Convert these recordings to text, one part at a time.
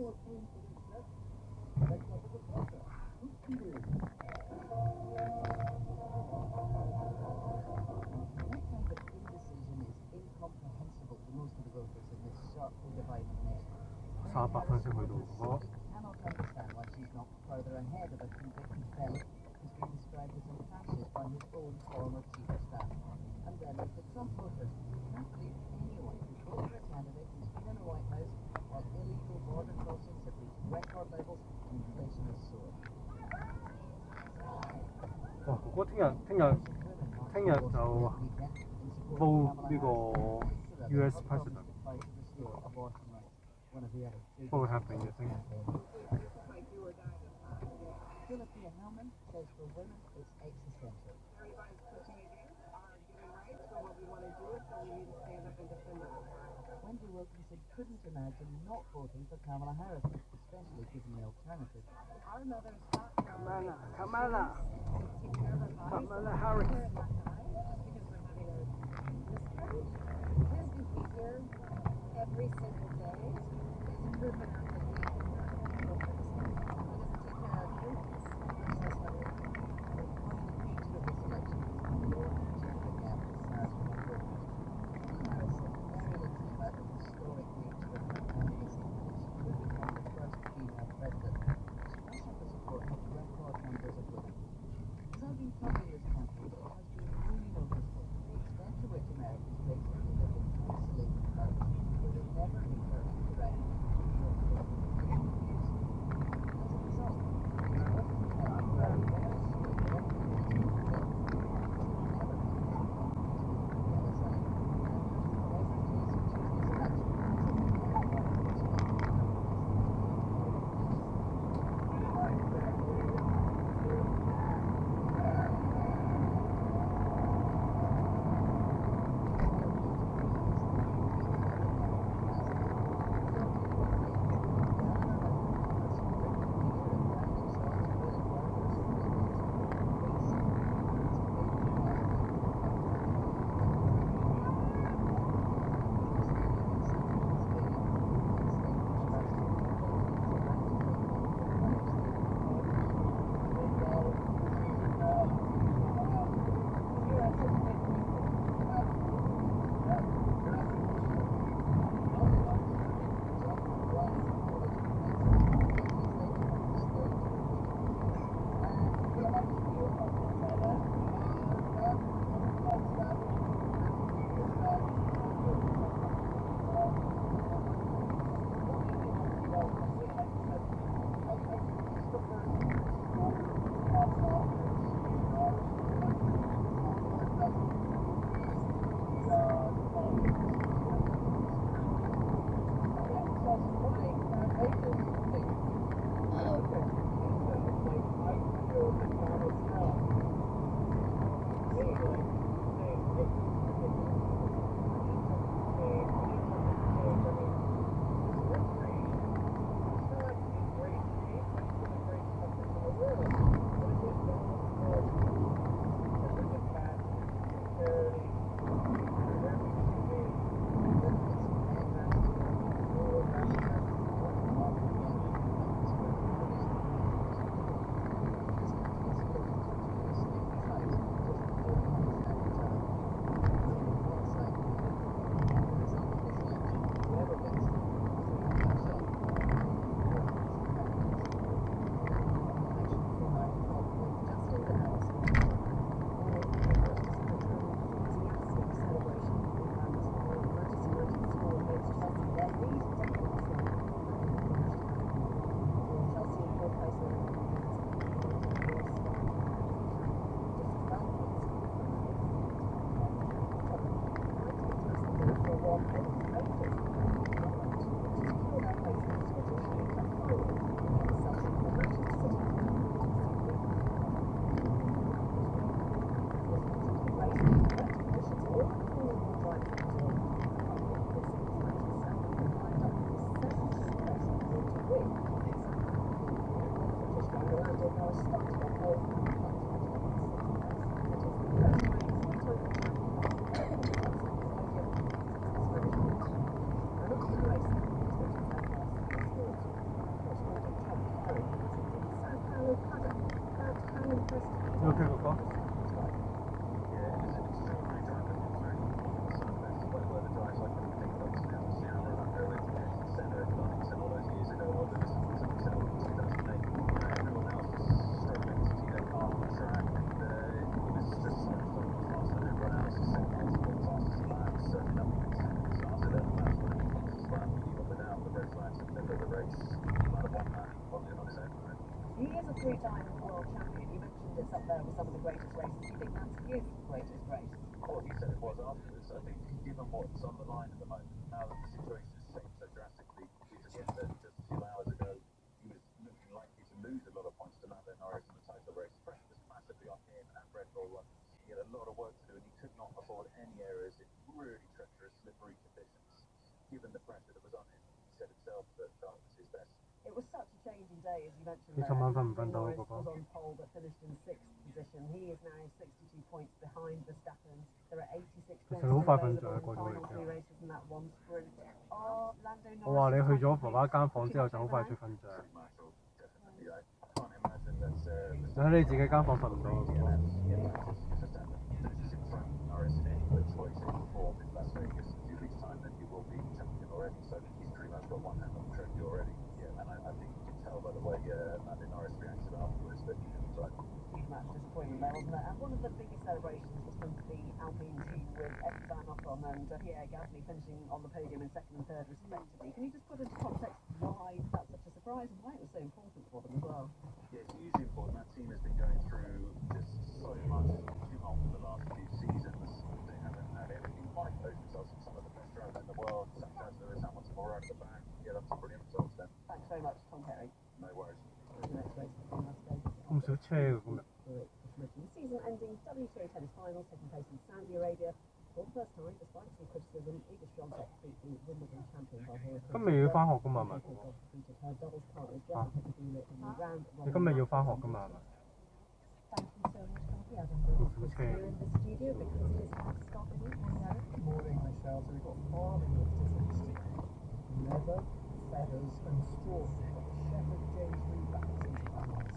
4% 回答が 그거聽日就報呢個 US president what will happen you think Wendy Wilkinson couldn't imagine not voting for Kamala Harris, especially given the alternative. Our mother's thought Kamala Harris. Just because we're having a miscarriage. As we hear every single day, it's proven out that we cannot vote for this thing. He doesn't take care of you. That's what we're doing. Feature of this election is the war Jennifer Gavin Sarah voters. Harrison very little about the historic nature of her candidacy, and she could become the first female president. She must have the support of record numbers of women. As I've been covering this campaign, it has been really noticeable. three-time world champion. You mentioned it's up there with some of the greatest races. Do you think that's his greatest race? Well, he said it was afterwards. I think given what's on the line at the moment, now that the situation has changed so drastically, we forget that just a few hours ago he was looking likely to lose a lot of points to Lando Norris in the title race. The pressure was massively on him and Red Bull, and he had a lot of work to do, and he could not afford any errors in really treacherous, slippery conditions. Given the pressure that was on him, he said himself that that was his best. It was such a changing day, as you mentioned He's there. a man from Lando Norris Vandover. was on pole but finished in 6th position. He is now 62 points behind Verstappen. There are 86 points好快瞓 available 着 in 過 the 咗 final 嚟 three 之後。 races in that one sprint. Are Lando 我話你 Norris 去咗爸爸間房之後就好快脆瞓着。 Marshall, definitely. I can't imagine that. 就喺你自己間房瞓唔到。 Finishes in front of Norris in any which way, shape or form in Las Vegas in a few weeks' time, then he will be champion already. So he's pretty much got one hand on the trophy already. Yeah, and I think you can tell by the way Lando Norris reacted afterwards that he was like, huge match disappointment there, wasn't it? And one of the biggest celebrations was from the Alpine team with Esteban Ocon and Pierre Gasly finishing on the podium in 2nd and 3rd respectively. Can you just put into context why that's such a surprise and why it was so important for them as well? yeah, it's hugely important. That team has been going through just so much tumult for the last few seasons. They haven't had anything like those results. Some of the best drivers in the world, such as Lewis Hamilton, all right at the back. Yeah, that's some brilliant results then. Thanks very much, Tom Perry. No worries. The next race in Las Vegas. 咁少車嘅今日。 The season-ending WTA tennis finals taking place in Saudi Arabia. For the first time, despite some criticism, Iga Swiatek beat the Wimbledon champion by her. 今日要翻學㗎嘛係咪？ defeated her doubles partner Jessica Pegula in the round robin. 你今日要翻學㗎嘛係咪？ Thank you so much, Coffee. Adam Brooks was Okay. here in the studio because it is Matt Scott and Morning Eric. Good morning, Michelle. So we've got farming of different materials. Leather, feathers and straw. So we've got the shepherd James Reed back in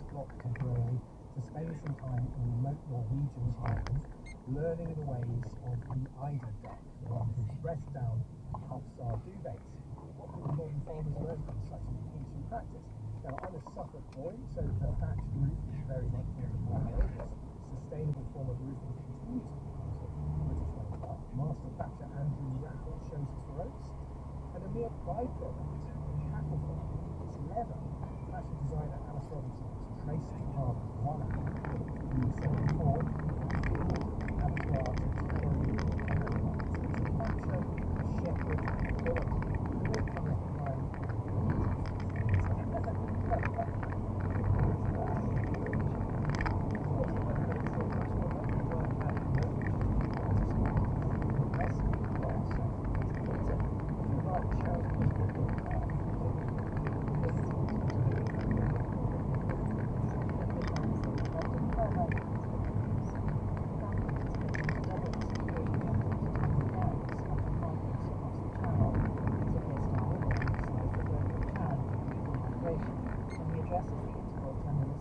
Scott Cabrera to spend some time in remote Norwegian highlands, learning the ways of the eider duck, the one who breasts down helps our duvets. What can modern farmers learn from such an ancient practice? Now, I'm a Suffolk boy, so the thatched roof is very much one of my areas. Sustainable form of roofing continues to be used in British Railway. Master thatcher Andrew Raffle shows its ropes, and a mere byproduct in cattle farming is leather. Fashion designer Alice Robinson has traced the path of one animal, the selling corn, abattoirs, tailoring, and culture, shepherd, bullock, all coming behind.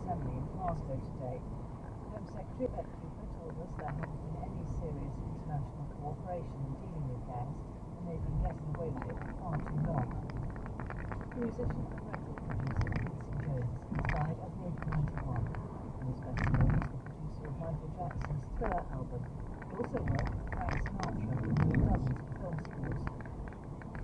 Today, Home Secretary Beck Cooper told us there hasn't been any serious international cooperation in dealing with gas, and they've been getting away with it for far too long. Musician and record producer Quincy Jones died at the age of 91, and is best known as the producer of Michael Jackson's Thriller album. He also worked with Frank Sinatra and dozens of film scores.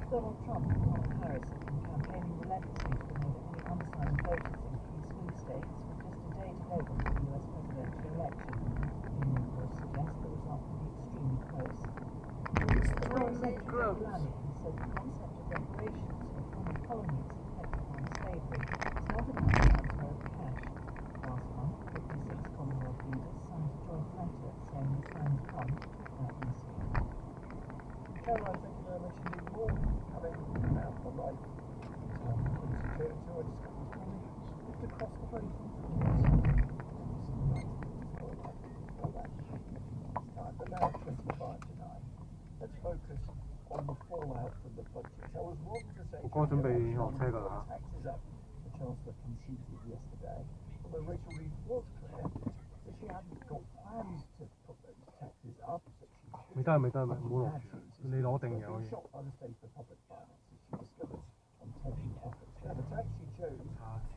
Donald Trump and Kamala Harris have been campaigning relentlessly to promote any undecided voters in key swing states with just a day to go before the US presidential election. Many reports suggest the result will be extremely close. Foreign Secretary Blaney has said the concept of reparations for former colonies affected by slavery is not about the transfer of cash. Last month, 56 Commonwealth leaders signed a joint letter saying the time had come to put that in sea. Caroline, thank you very much indeed. More coming out the light. So I just got this morning, just across the very front of the news. But now it's 25 tonight. Let's focus on the fallout from the budget. So I was wrong to say 我哥準備落車㗎啦。 taxes up. The Chancellor conceded yesterday. Although Rachel Reeves was clear that she hadn't got plans to put those taxes up. That she should 未得未得唔好落住，你攞定嘢可以。 shocked by the state of the public finances she discovered on taking office. Now, the tax she chose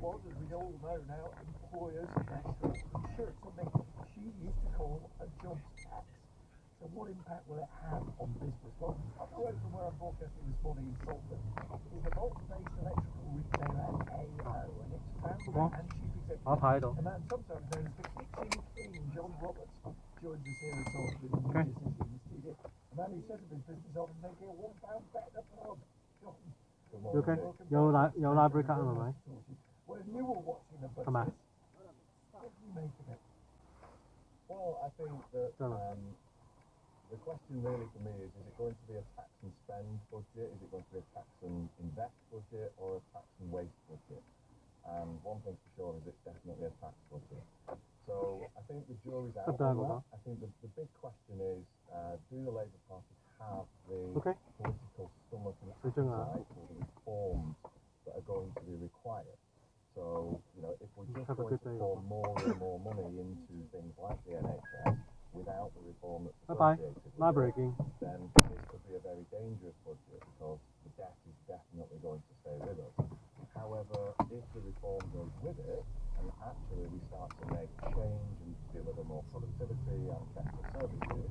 was, as we all know now, employers' national insurance, something she used to call a jobs tax. So what impact will it have on business? Well, up the road from where I'm broadcasting this morning in Salford is the Bolton-based electrical retailer AO, and its founder and chief executive 把牌喺度。 A man sometimes known as the Kitchen King, John Roberts, joins us here at Salisbury in Okay. New City in the studio. A man who set up his business on making a £1 bet the pub. John, You okay? 有 library card 係咪？ when you were watching the budget, 係咪？ what do you make of it? Well, I think that Don't know. the question really for me is it going to be a tax and spend budget? Is it going to be a tax and invest budget or a tax and waste budget? And one thing for sure is it's definitely a tax budget. So I think the jury's out on that. I think the big question is, do the Labour Party have the Okay. political stomach and So you're gonna- appetite for the reforms that are going to be required? So, you know, if we're just Have a going good to day. pour more and more money into things like the NHS without the reform that's Bye-bye. associated with Library it, again. then this could be a very dangerous budget because the debt is definitely going to stay with us. However, if the reform goes with it, and actually we start to make change and deliver more productivity and better services,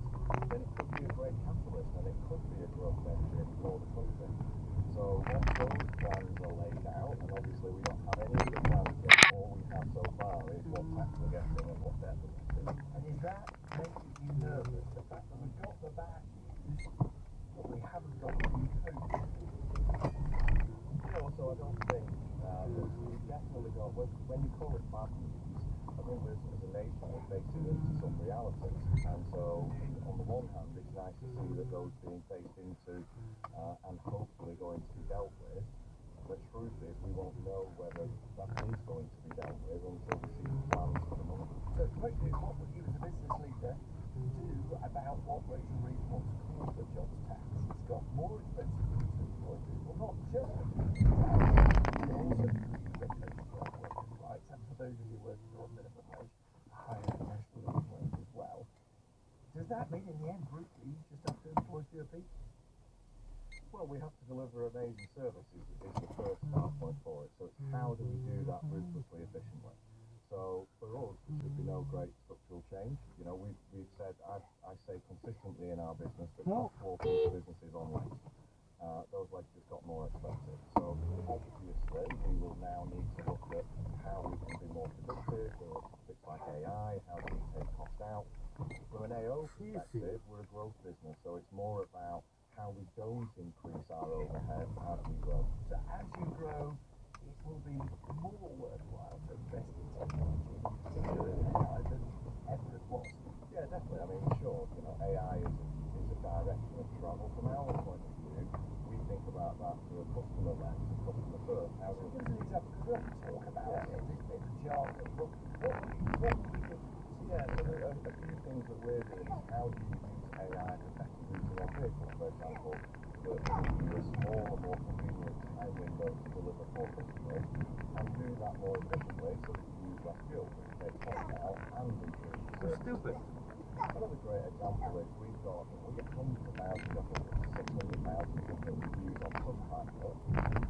then it could be a great catalyst and it could be a growth engine for the country. So once those plans are laid out, and obviously we don't have any of the plans yet, all we have so far is what tax we're getting and what debt we're getting. And is that making you nervous, the fact that we've got the bad news, but we haven't got the good news? No, so I don't think we've definitely got, when you call it bad news, I think as a nation we're facing into some realities. And so on the one hand, it's nice to see that those being faced into and hopefully going to be dealt with. The truth is we won't know whether that is going to be dealt with until we see the plans for the money. So the question is, what would you as a business leader do about what Rachel Reeves wants to call the jobs tax? It's got more expensive routes to employ people, not just for people, but also to regulation for our workers' rights, and for those of you working on minimum wage, higher national living wage as well. Does that mean in the end, brutally, you just have to employ fewer people? Well, we have to deliver amazing services is the first start point for it. So it's how do we do that ruthlessly efficiently? So for us, there should be no great structural change. You know, we've said, I say consistently in our business that top quarter of the business is on legs. Those legs just got more expensive. So obviously, we will now need to look at how we can be more productive, or things like AI, how do we take cost out. From an AO perspective, we're a growth business, so it's more about how we don't increase our overhead as we grow. So as you grow, it will be more worthwhile to invest in technology, particularly in AI, than ever it was. Yeah, definitely. I mean, sure, you know, AI is a direction of travel. From our point of view, we think about that through a customer lens, a customer first. How do Give us an example, because we often talk about it in the jargon, but what would we think? Yeah, so a few things that we're doing is how do you use AI to better use your vehicles, for example, that give you a smaller, more convenient time window to deliver for customers, and do that more efficiently so that you use less fuel, so you take costs out and improve the service. Stupid. Another great example is we get hundreds of thousands, I think it's 600,000 different reviews on Subtitle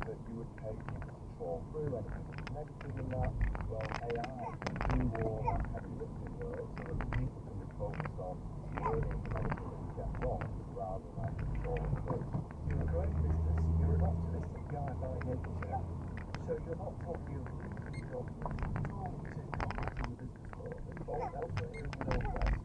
that you would pay people to trawl through. Anything that's negative in that, well, AI can do all that heavy lifting work so that people can be focused on learning anything that we get wrong rather than trawling through. You're a growing business, you're an optimistic guy by nature, so you're not talking of losing jobs, but you're talking to clients in the business world, involved elsewhere in the Northwest.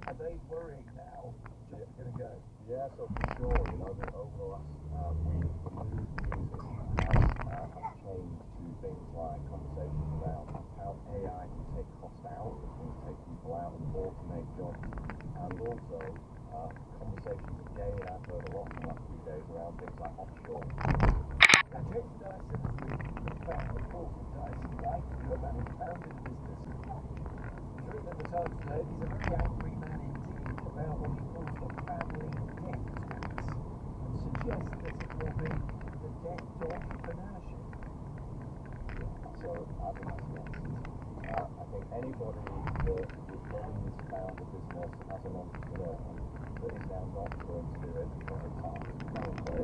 Are they worrying now jobs are going to go? Yeah, so for sure, you know, that over the last week, the mood music has changed to things like conversations around how AI can take cost out, it can take people out and automate jobs, and also conversations again I've heard a lot in the last few days around things like offshore. Now, Jason Dyson is the founder of Corporate Dyson, right? You're a man who founded the business. He's written in the Times today, he's a very angry man indeed about what he calls the family debt tax, and suggests that it will be the death to entrepreneurship. So I think that's nonsense. I think anybody that was willing to found a business as an entrepreneur that is now not going to do it because of tax, frankly,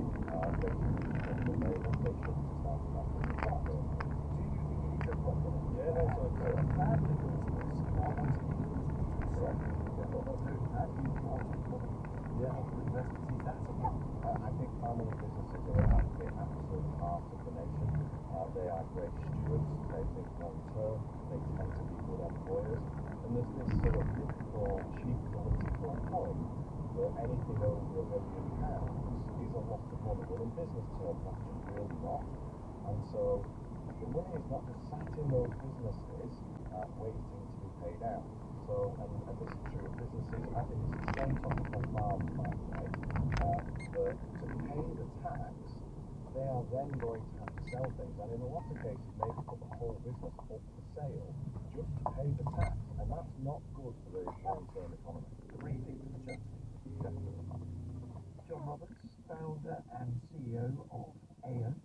they shouldn't have started that business at all. Do you think it is a problem? Yeah, no, so So a family business, or wanting to use it to sell, or not doing that, you want money. Yeah, necessity, that's a problem. I think family businesses are at the absolute heart of the nation. They are great stewards, they think long term, they tend to be good employers, and there's this sort of typical cheap political point that anything over £1 million is a lot of money. Well, in business terms, that's just really not. And so the money is not just sat in those businesses waiting to be paid out. So, and this is true of businesses, I think it's the same topic on farms, by the way, that to pay the tax, they are then going to have to sell things, and in a lot of cases, maybe put the whole business up for sale just to pay the tax, and that's not good for the long-term economy. Great thing for the church. Definitely. John Roberts, founder and CEO of AO.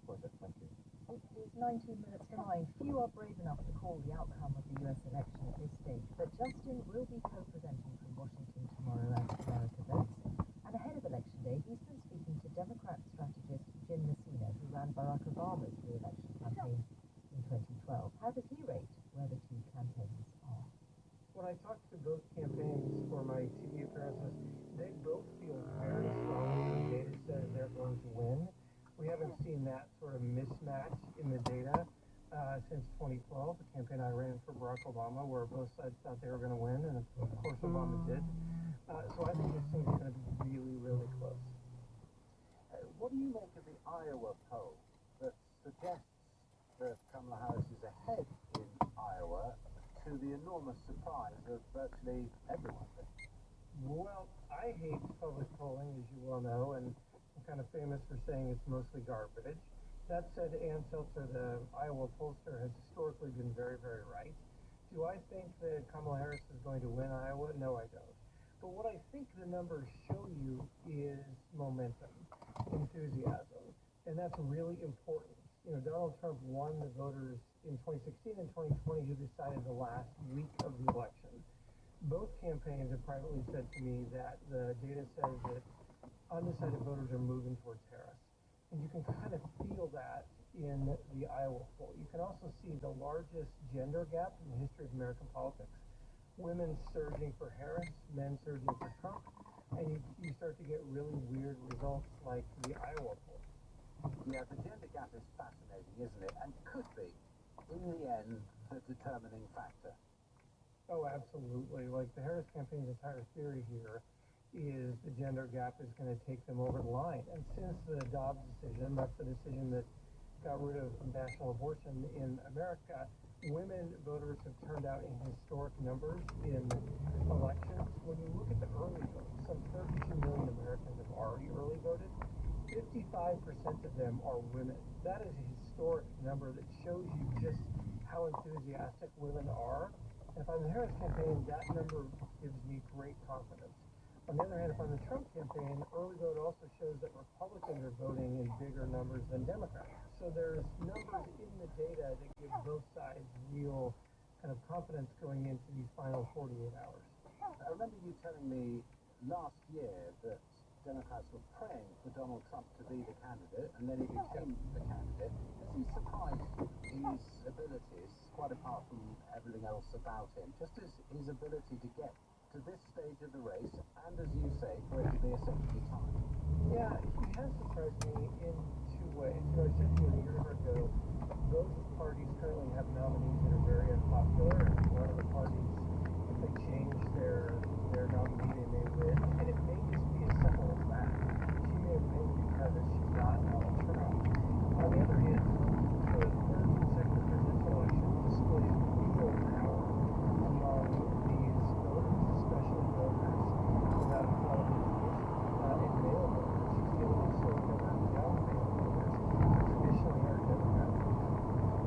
Pleasure, thank you. It is 19 minutes to 9. Few are brave enough to call the outcome of the US election at this stage, but Justin will be co-presenting from Washington tomorrow as America votes. And ahead of Election Day, he's been speaking to Democrat strategist Jim Messina, who ran Barack Obama's re-election campaign in 2012. How does he rate where the two campaigns are? When I talked to both campaigns for my TV appearances, they both feel very strongly the data says they're going to win. We haven't seen that sort of mismatch in the data since 2012, the campaign I ran for Barack Obama, where both sides thought they were going to win, and of course Obama did. So I think this thing's going to be really, really close. What do you make of the Iowa poll that suggests that Kamala Harris is ahead in Iowa, to the enormous surprise of virtually everyone? Well, I hate public polling, as you well know, and I'm kind of famous for saying it's mostly garbage. That said, Ann Seltzer, the Iowa pollster, has historically been very, very right. Do I think that Kamala Harris is going to win Iowa? No, I don't. But what I think the numbers show you is momentum, enthusiasm, and that's really important. You know, Donald Trump won the voters in 2016 and 2020 who decided the last week of the election. Both campaigns have privately said to me that the data says that undecided voters are moving towards Harris. And you can kind of feel that in the Iowa poll. You can also see the largest gender gap in the history of American politics. Women surging for Harris, men surging for Trump, and you start to get really weird results like the Iowa poll. Yeah, the gender gap is fascinating, isn't it? And could be, in the end, the determining factor. Oh, absolutely. Like the Harris campaign's entire theory here is the gender gap is going to take them over the line. And since the Dobbs decision, that's the decision that got rid of national abortion in America, women voters have turned out in historic numbers in elections. When you look at the early votes, some 32 million Americans have already early voted. 55% of them are women. That is a historic number that shows you just how enthusiastic women are. And if I'm the Harris campaign, that number gives me great confidence. On the other hand, if I'm the Trump campaign, early vote also shows that Republicans are voting in bigger numbers than Democrats. So there's numbers in the data that give both sides real kind of confidence going into these final 48 hours. I remember you telling me last year that Democrats were praying for Donald Trump to be the candidate, and then he became the candidate. Has he surprised in his abilities, quite apart from everything else about him, just his ability to get to this stage of the race, and as you say, for it to be essentially timed? Yeah, he has surprised me in two ways. You know, I said to you a year ago, both parties currently have nominees that are very unpopular, and one of the parties, if they change their nominee, they may win. And it may just be as simple as that. She may win because she's not Donald Trump. On the other hand, the third consecutive presidential election displays real power among these voters, especially voters without a qualification and male voters. She's getting also over young male voters who traditionally are Democratic.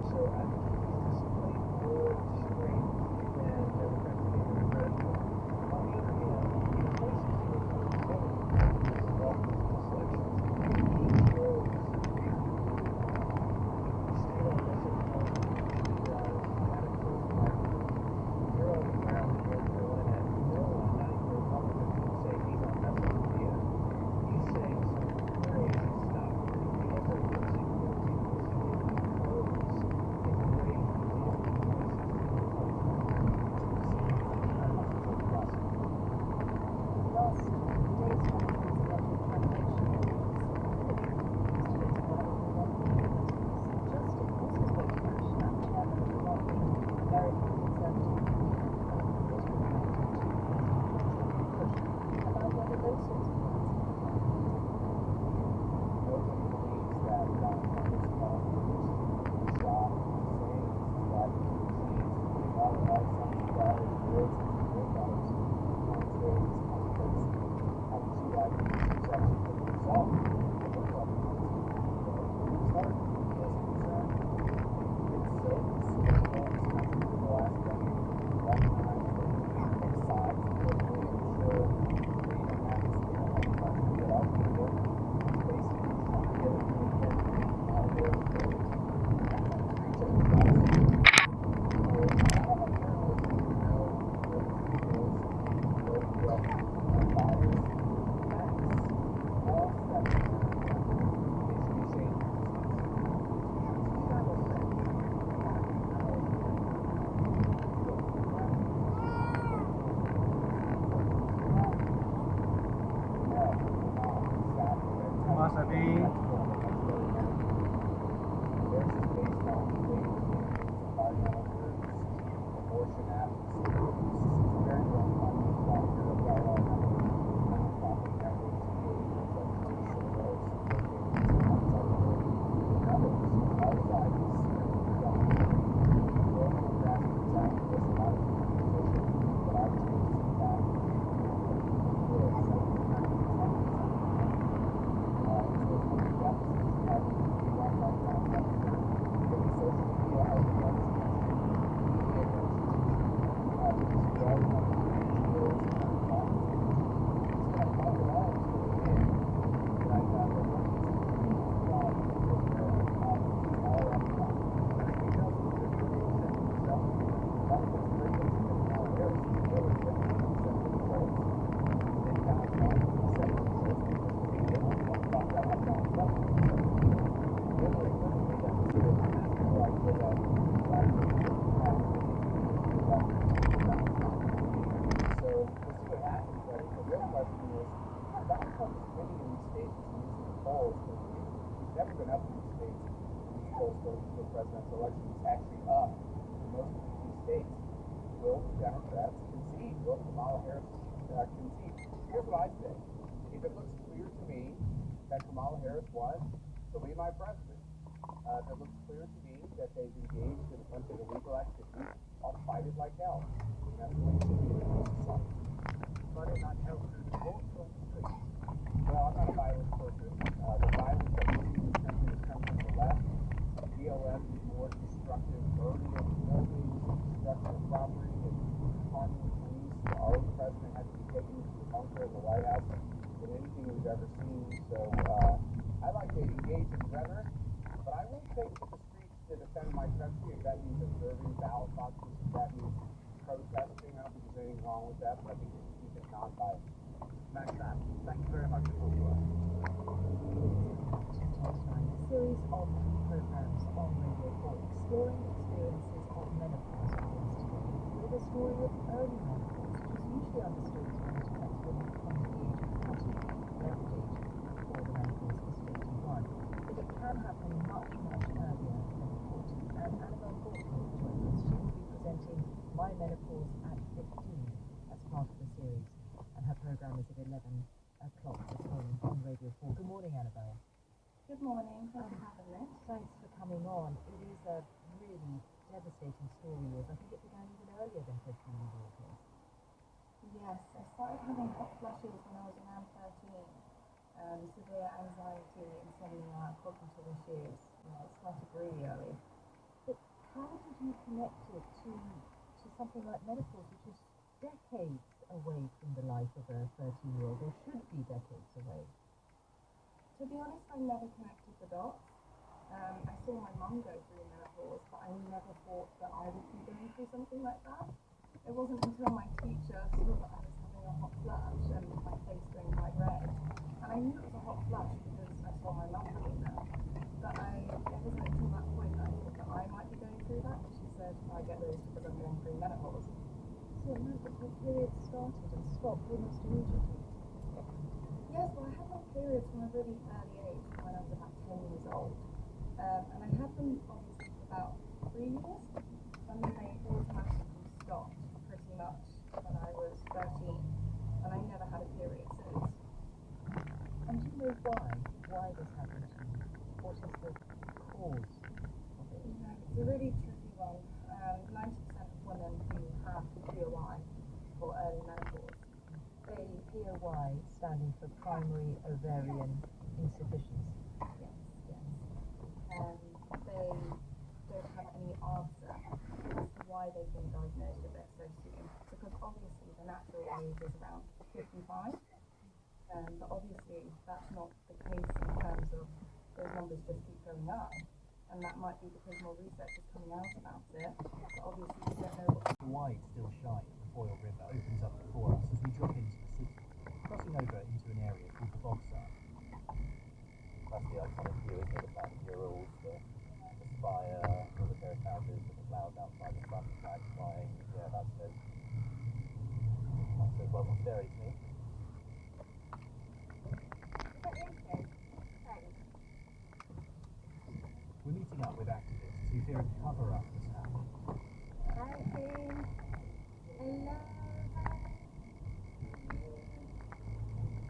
So I think he's displayed more strength than Democrats gave him credit for. On the other hand, in 2016 and Wasabi. Theirs is based on clean environmental groups, abortion advocacy groups. It's very well funded by Europe, nonprofit networks, engagements like Patricia Rose, and others. All sides, local grassroots activists, a lot of people in social media, but I was able to see that never been up in these states in these polls for the presidential election. It's actually up in most of these states. Will the Democrats concede? Will Kamala Harris concede? Here's what I say. If it looks clear to me that Kamala Harris wants to be my president, if it looks clear to me that they've engaged in a bunch of illegal activities, I'll fight it like hell. And that's the way it should be in a society. But it not held through the votes on the street. Well, I'm not a violent person. The violence that we see in this country has come from the left. BLM is more destructive, burning of buildings, destruction of property, and harming the police. Our own president had to be taken to the bunker of the White House than anything we've ever seen. So I like to engage in rhetoric, but I will take to the streets to defend my country. If that means observing ballot boxes, if that means protesting, I don't think there's anything wrong with that, but I think we should keep it non-violent. Thank you very much for your work. A series of programs on Radio 4 exploring experiences of menopause yesterday with a story of early menopause, which is usually understood as when it affects women from the age of 40, the average age for the menopause is 51. But it can happen much, much earlier than 40. And Annabelle Gorton joins us. She will be presenting My Menopause at 15 as part of the series. And her program is at 11 o'clock this morning on Radio 4. Good morning, Annabelle. Good morning, thanks for having me. Thanks for coming on. It is a really devastating story. I think it began even earlier than 15 in your case. Yes, I started having hot flushes when I was around 13. Severe anxiety, insomnia, cognitive issues. It started really early. But how did you connect it to something like menopause, which is decades away from the life of a 13-year-old, or should be decades away? To be honest, I never connected the dots. I saw my mum go through menopause, but I never thought that I would be going through something like that. It wasn't until my teacher saw that I was having a hot flush and my face going quite red. And I knew it was a hot flush because I saw my mum doing that. But it wasn't until that point that I thought that I might be going through that. And she said, I get those because I'm going through menopause. So it meant that your period started and stopped almost immediately. Yes, well, I had my periods from a really early age, when I was about 10 years old. And I had them obviously for about 3 years, and then they automatically stopped pretty much when I was 13, and I never had a period since. And do you know why this happened to you? What is the cause of it? It's a really tricky one. 90% of women do have POI, or early menopause. POI standing for primary ovarian insufficiency. Yes. They don't have any answer as to why they've been diagnosed with it so soon. Because obviously the natural age is around 55. But obviously that's not the case in terms of those numbers just keep going up. And that might be because more research is coming out about it. But obviously we don't know what. Wide still shine, the Boyle River opens up before us as we drop into the city, crossing over into an area called the Bogside. That's the iconic view, isn't it? The black murals, the spire, all the terrace houses with the clouds outside, the sun flag flying. Yeah, that's it. That's it. Well, scary to me. Is that okay? up with activists who fear a cover-up has happened. Hi, Jane. Hello.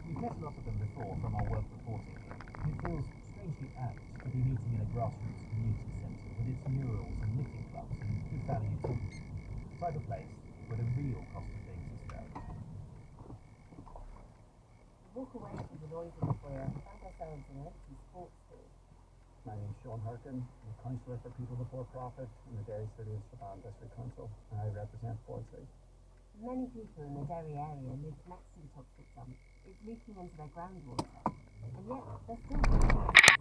We've met a lot of them before from our work reporting here, and it feels strangely apt to be meeting in a grassroots community centre with its murals and knitting clubs and good value utilities. The type of place where the real cost of things is felt. Walk away from the noise in the foyer and find ourselves in an empty sports hall. My name's Sean Harkin. I'm a councillor for People Before Profit in the Derry City of Strabane District Council, and I represent Boydsley. Many people in the Derry area live next to the toxic dump. It's leaking into their groundwater, and yet they're still doing justice.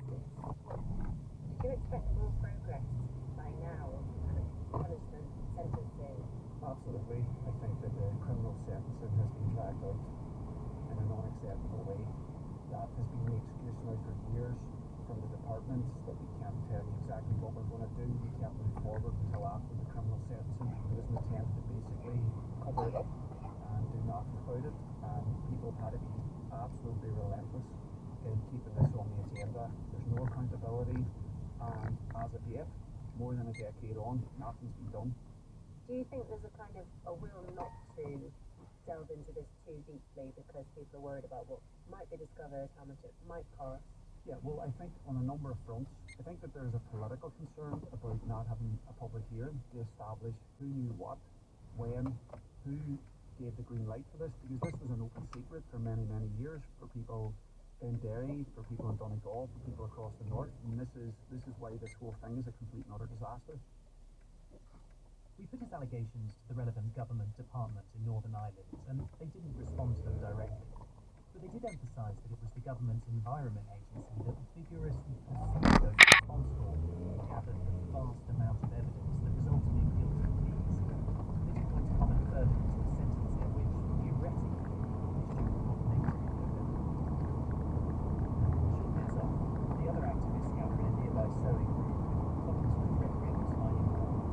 Did you expect more progress by now on kind of punishment, sentencing? Absolutely. I think that the criminal sentencing has been dragged out in an unacceptable way. That has been the excuse now for years from the departments that we can't tell you exactly what we're going to do. We can't move forward until after the criminal sentencing. There was an attempt to basically cover it up and do nothing about it. And people have had to be absolutely relentless in keeping this on the agenda. There's no accountability, and as of yet, more than a decade on, nothing's been done. Do you think there's a kind of a will not to delve into this too deeply because people are worried about what might be discovered, how much it might cost? Yeah, well, I think on a number of fronts. I think that there's a political concern about not having a public hearing to establish who knew what, when, who gave the green light for this, because this was an open secret for many, many years for people in Derry, for people in Donegal, for people across the north, and this is why this whole thing is a complete and utter disaster. We put his allegations to the relevant government department in Northern Ireland, and they didn't respond to them directly. But they did emphasise that it was the government's Environment Agency that vigorously pursued those responsible and gathered the vast amount of evidence that resulted in guilty pleas. They didn't want to comment further into a sentencing which, theoretically, they should not make to Short bits off, the other activists gather in a nearby sewing room with copies of Frederick signing forms.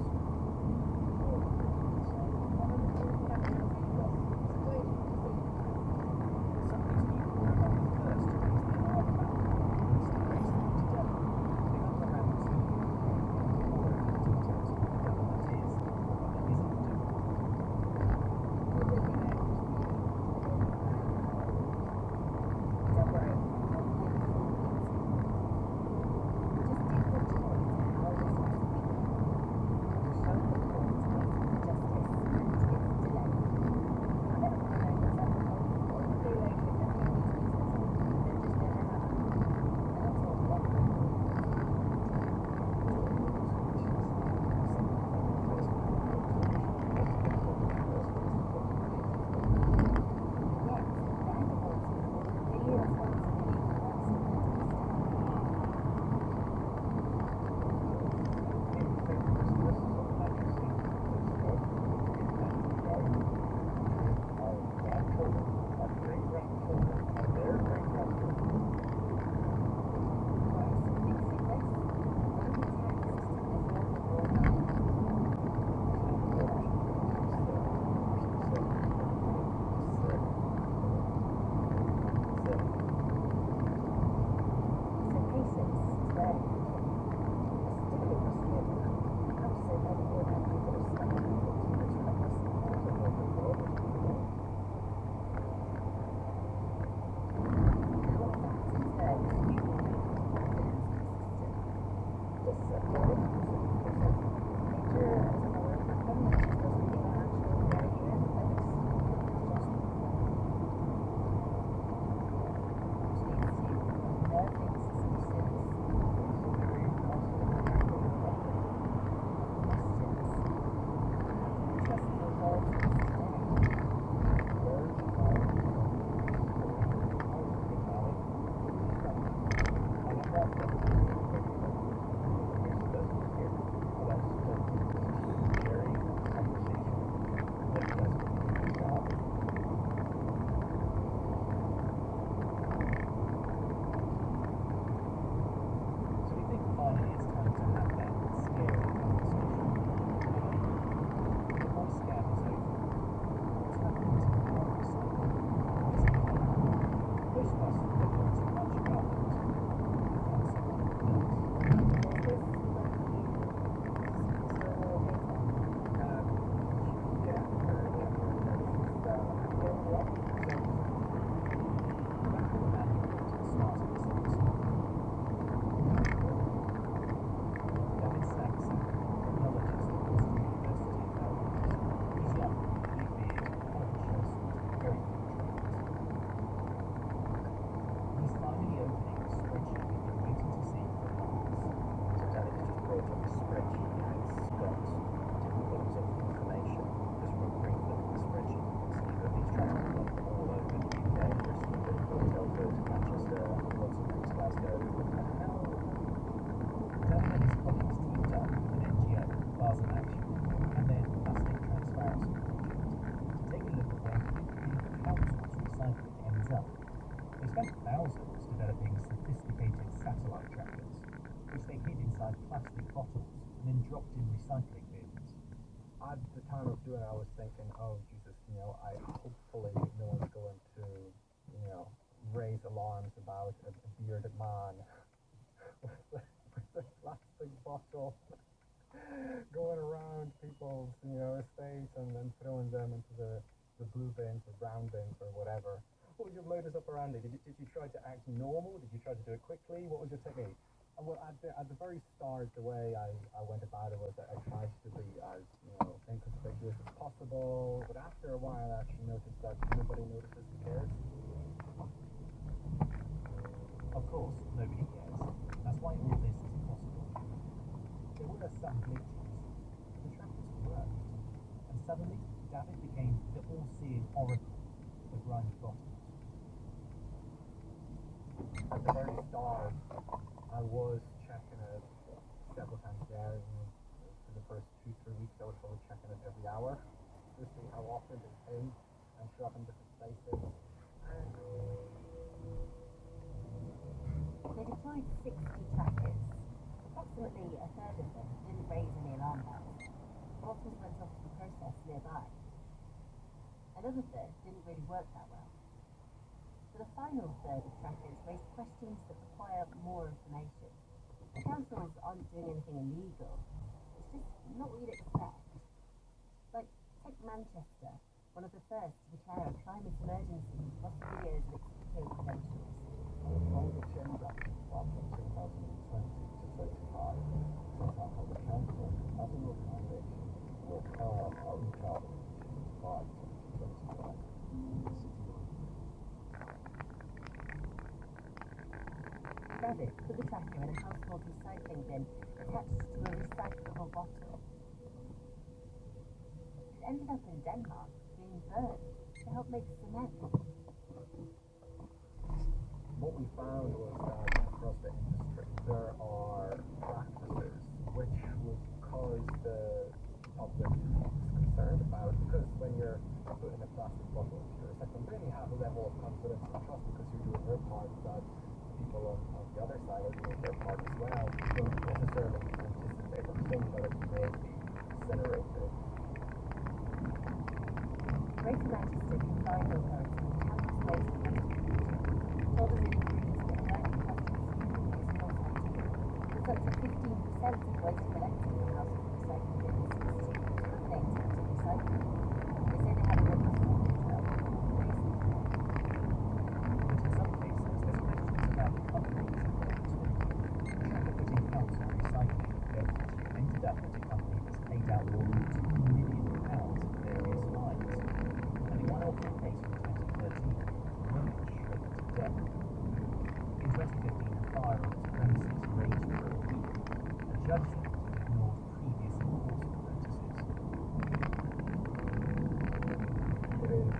was developing sophisticated satellite trackers, which they hid inside plastic bottles and then dropped in recycling bins. At the time of doing it, I was thinking, oh Jesus, I hopefully no one's going to, raise alarms about a bearded man with a plastic bottle going around people's, estates and then throwing them into the blue bins or brown bins or whatever. What was your modus operandi? Did you try to act normal? Did you try to do it quickly? What was your technique? Well, at the very start, the way I went about it was that I tried to be as, inconspicuous as possible, but after a while I actually noticed that nobody notices and cares. Of course, nobody cares. That's why all this is possible. There were some glitches. The trackers worked. And suddenly, David became the all-seeing oracle of grimy bottles. At the very start, I was checking it several times a day. For the first 2-3 weeks, I was probably checking it every hour to see how often they came and show up in different places. They deployed 60 trackers. Approximately a third of them didn't raise any alarm bells. Bottles went off to be processed nearby. Another third didn't really work that well. For the final third of trackers raised questions that require more information. The councils aren't doing anything illegal. It's just not what you'd expect. Like, take Manchester, one of the first to declare a climate emergency, lost videos of its UK credentials. Climate change action plan from 2020 to 25 sets out how the council, as an organisation, will halve our carbon emissions by 2025. David put the tracker in a household recycling bin attached to a recyclable bottle. It ended up in Denmark being burned to help make cement. What we found was that across the industry there are practices which would cause the public concerned about, because when you're putting a plastic bottle into your recycling bin, you have a level of confidence and trust because you're doing your part, that people on the other side are doing their part as well. You don't necessarily anticipate or think that it may be incinerated. Greater Manchester Combined Authority Campus Waste Management told us it agrees that American plastics is not ideal, because up to 15% of waste collected in household recycling bins still contaminates active recycling. They say they have a robust method to help people raise them. But in some cases, there's questions about the companies involved too. The tracker put in council recycling in Bedfordshire ended up at a company that's paid out more than £2 million for various fines. And in one awful case from 2013, a woman was shredded to death. In 2015, a fire on its premises raged for a week. A judge ignored previous enforcement notices. It is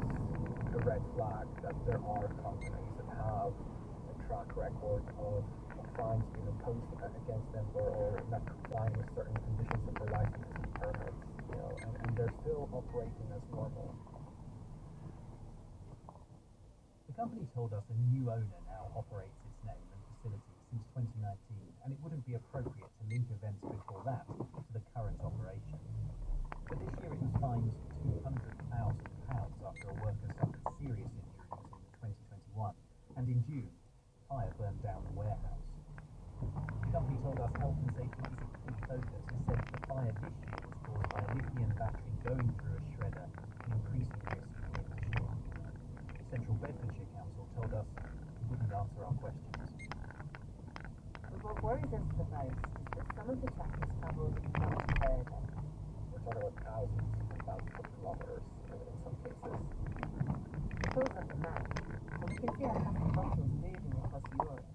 a red flag that there are companies that have a track record of fines being imposed against them or not complying with certain conditions of their licenses and permits, and they're still operating as normal. The company told us a new owner now operates its name and facilities since 2019, and it wouldn't be appropriate to link events before that to the current operation. But this year it was fined £200,000 after a worker suffered serious injuries in 2021, and in June, fire burned down the warehouse. The company told us health and safety is a key focus and said the fire this year was caused by a lithium battery going through a shredder and increasing risk near the shore. Central Bedfordshire Council told us it wouldn't answer our questions. But what worries us the most is that some of the trackers travelled much further. We're talking about thousands and thousands of kilometers in some cases. It pulls up a map, and we can see our plastic bottles moving across Europe.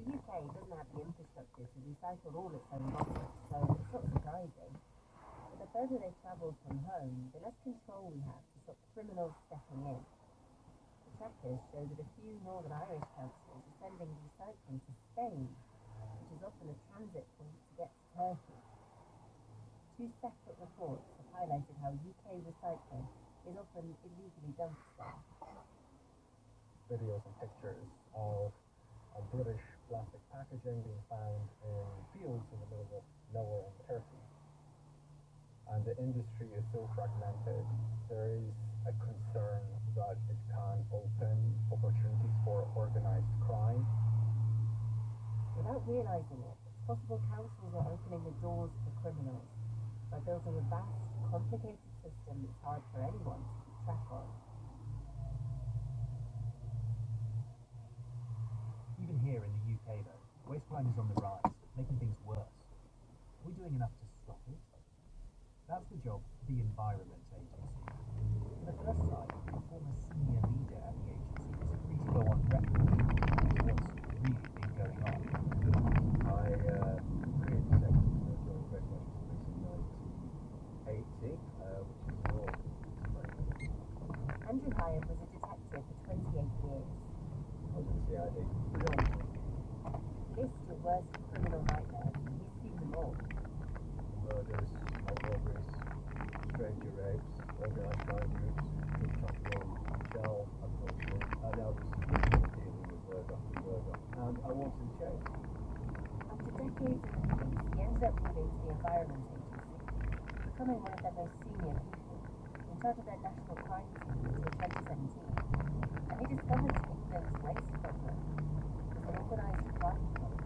The UK doesn't have the infrastructure to recycle all its own bottles, so it's not surprising. But the further they travel from home, the less control we have to stop criminals stepping in. The trackers show that a few Northern Irish councils are sending recycling to Spain, which is often a transit point to get to Turkey. Two separate reports have highlighted how UK recycling is often illegally dumped there. Videos and pictures of British plastic packaging being found in fields in the middle of nowhere in Turkey. And the industry is so fragmented, there is a concern that it can open opportunities for organized crime. Without realising it, it's possible councils are opening the doors for criminals by building a vast, complicated system that's hard for anyone to keep track of. Even here in the UK, though, waste crime is on the rise, making things worse. Are we doing enough to stop it? That's the job of the Environment Agency. On the first side, a former senior leader at the agency was free to go on record as what's really been going on. I created the Section of the Regulation Police in 1980, which is an old. Andrew Hyam was a detective for 28 years. I was in the CID. List your worst criminal nightmares, and he's seen them all. Murders, armed robberies, stranger rapes, organised crime groups, drug trafficking, shell abduction, and now this is dealing with murder after murder. And I wanted to change. After decades in the police, he ended up moving to the Environment Agency, becoming one of their most senior people, in charge of their national crime team until 2017. And he discovered England's waste problem was an organised crime problem.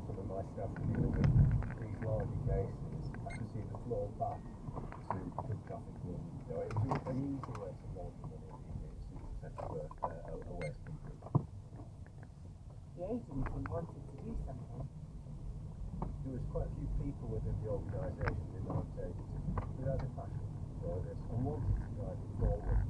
Some of my stuff dealing with these larger cases, I can see the flow back to drug trafficking. You know, it was an easy way to launder money into essentially a waste company. The agency wanted to do something. There was quite a few people within the organisation who liked agency, who had a passion for this and wanted to drive it forward.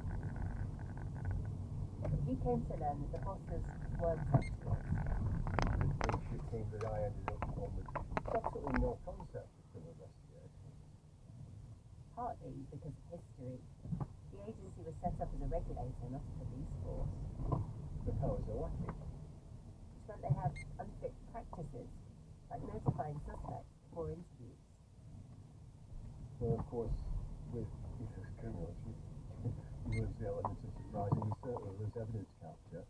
But he came to learn that the bosses weren't experts. The leadership team that I ended up on with absolutely no concept of criminal investigation. Partly because of history. The agency was set up as a regulator, not a police force, The powers are lacking. which meant they had unfit practices, like notifying suspects before interviews. Well, of course, with criminals, you lose the element of surprise, and you certainly lose evidence capture.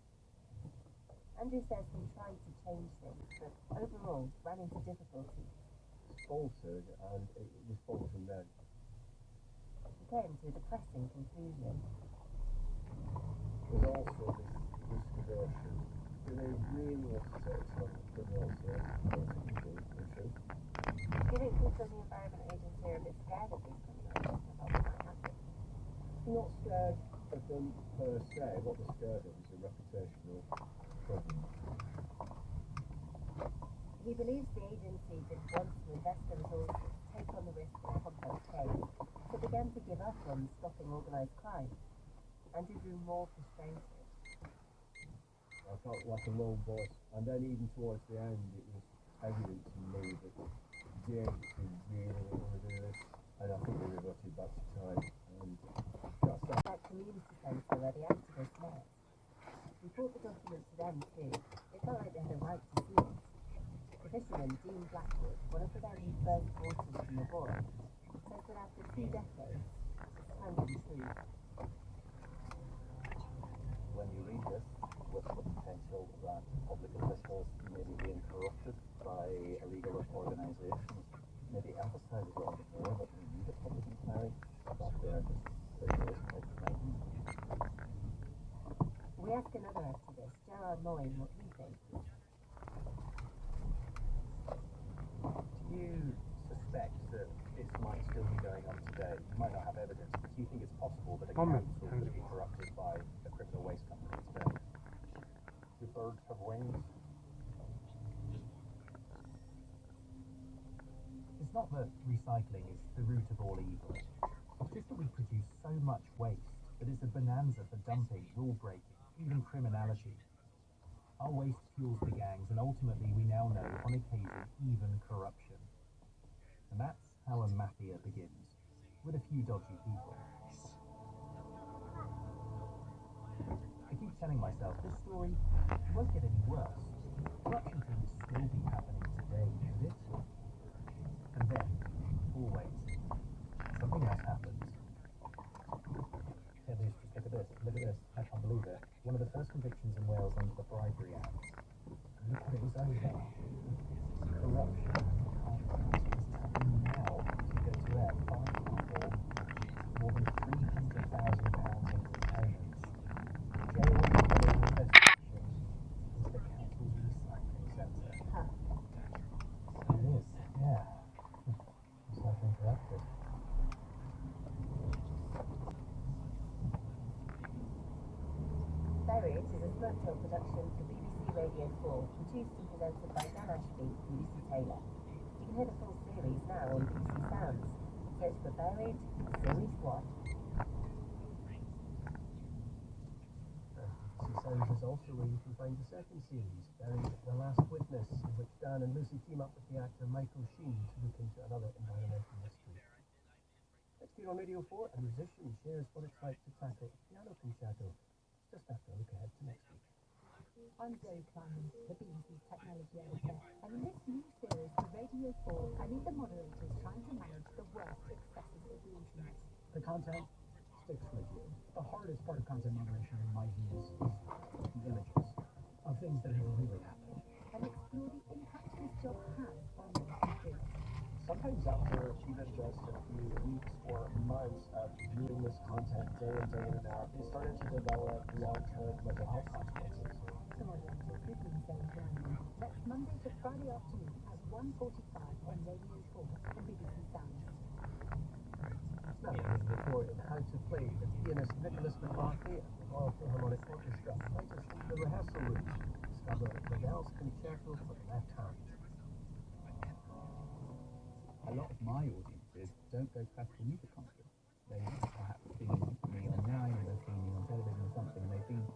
Andrew says he tried to change things, but overall ran into difficulty. Faltered, and it was faltering then. He came to a depressing conclusion. There's also this aversion. Do they really want to say it's not criminals here? I don't think they do. Do you think people in the Environment Agency are a bit scared of these criminals about what might happen? Not scared of them per se. What they're scared of is a reputational problem. He believes the agency didn't want to invest the resources, take on the risk of a complex case, so began to give up on stopping organised crime. Andrew grew more frustrated. I felt like a lone voice, and then even towards the end, it was evident to me that the agency really didn't want to do this, and I think they reverted back to time. And that's that. That community centre where the activists met. We brought the document to them too. They felt like they had a right to see it. The fisherman, Dean Blackwood, one of the very first voices from the boy, says that after 2 decades, it's time to be true. When you read this, with the potential that public officials may be being corrupted by illegal organisations, maybe emphasises a little bit more that we need a public inquiry, that they're just regulations quite frightening. We asked another activist, Gerard Moyne, what he thinks. Do you suspect that this might still be going on today? You might not have evidence, but do you think it's possible that a council could be corrupted by a criminal waste company today? Do birds have wings? It's not that recycling is the root of all evil. It's just that we produce so much waste that it's a bonanza for dumping, rule breaking, even criminality. Our waste fuels the gangs, and ultimately we now know, on occasion, even corruption. And that's how a mafia begins, with a few dodgy people. I keep telling myself this story won't get any worse. Corruption can still be happening today, should it? And then, always, something else happens. Here, Liz, just look at this. Look at this. I can't believe it. One of the first convictions in Wales on named the Bribery Act. And look what it was over. Corruption and compromise was telling now to go to air 5 people, more than £300,000 in retainers, jail following investigations into the council's recycling centre. Huh. So it is, yeah. Recycling corrupted. Buried is a Smokehill production for BBC Radio 4, produced and presented by Dan Ashby and Lucy Taylor. You can hear the full series now on BBC Sounds. Search for Buried Series 1. BBC Sounds is also where you can find the second series, Buried The Last Witness, in which Dan and Lucy team up with the actor Michael Sheen to look into another environmental mystery. Next year on Radio 4, a musician shares what it's like to tackle a piano concerto. Just after a look ahead to next week. I'm Joe Clyman, the BBC's technology editor, and in this new series for Radio 4, I meet the moderators trying to manage the worst excesses of the internet. The content sticks with you. The hardest part of content moderation, in my view, is the images of things that have really happened. And explore the impact this job has on the Sometimes after even just a few weeks or months of doing this content day in and out, they started to develop long-term mental health consequences. The moderators with me, Sarah Brandon, next Monday to Friday afternoon at 1:45 on Radio 4 and BBC Sounds. Now, as before, in How to Play, the pianist Nicholas McLaughlin and the Royal Philharmonic Orchestra invite us into the rehearsal room to discover Ravel's Concerto for the Left Hand. A lot of my audiences don't go to classical music concerts. They've perhaps seen me online or they've seen me on television or something and they've been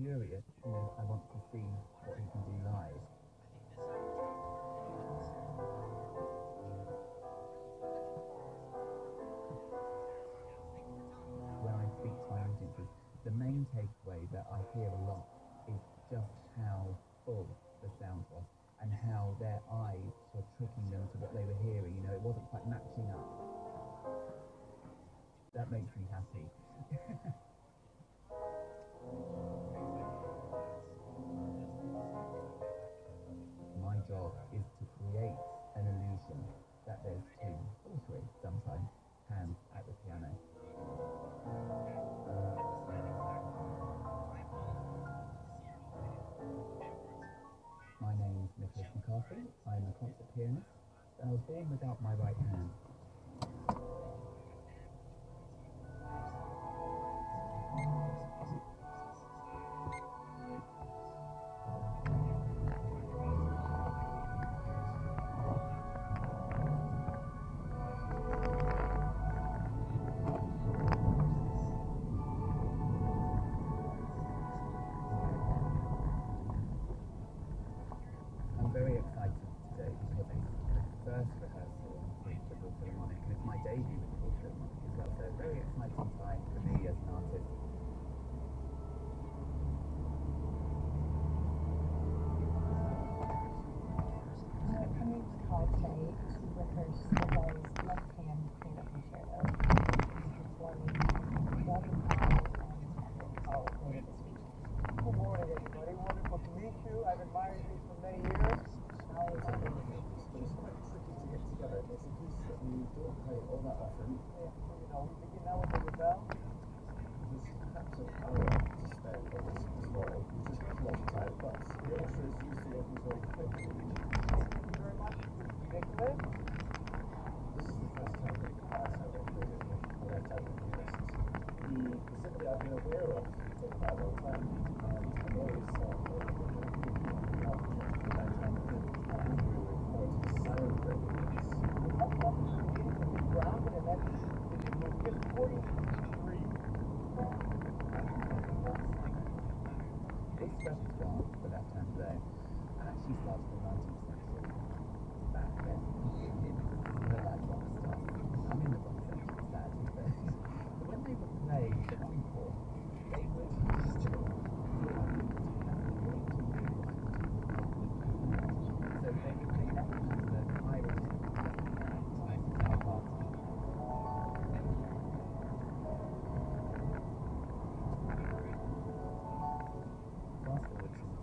curious, I want to see what he can do live. When I speak to my audiences, the main takeaway that I hear a lot is just how full the sound was and how their eyes were tricking them to what they were hearing. It wasn't quite matching up. That makes me happy. My job is to create an illusion that there's two or three, sometimes, hands at the piano. My name is Nicholas McCarthy. I'm a concert pianist, and I was born without my right hand. I'm very excited today because it's the first rehearsal with the Royal Philharmonic and it's my debut with the Royal Philharmonic as well, so a very exciting time for me as an artist. My name's Carl Fay to rehearse Ravel's Left Hand Piano Concerto. Performing Melvin Powell and Edward Powell later this week. Good morning, everybody. Wonderful to meet you. I've admired you for many years. Now it's It's quite tricky to get together. It's a piece that we don't play all that often. We begin now with the Ravel. There's perhaps an hour to spend on this morning. We just have a lot of time, but the orchestra is usually opens very quickly. Thank you very much. Nicholas. This is the first time that class I've ever played it with a type of pianist. Specifically, I've been aware of for quite a long time, and I've always thought that it would be an opportunity for that kind of thing. I think we look forward to the sound that it is. Grounded and then just 43. This repertoire for Left Hand today actually started in the 19th century. Back then, the light rock stuff. I'm in the rock section, sadly, but when they would play the encore, they would still so they would play Left Hand to the Irish now party. Fast forward to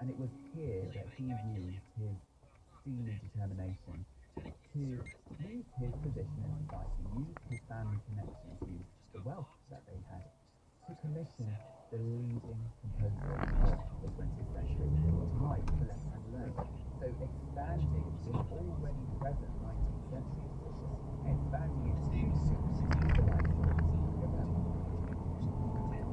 And it was here that he used his steely determination to use his position in society, use his family connections, use the wealth that they had to commission the leading composer of the 20th century to write for left-hand learners. So expanding this already present 19th century tradition, expanding it to the likes of Chopin.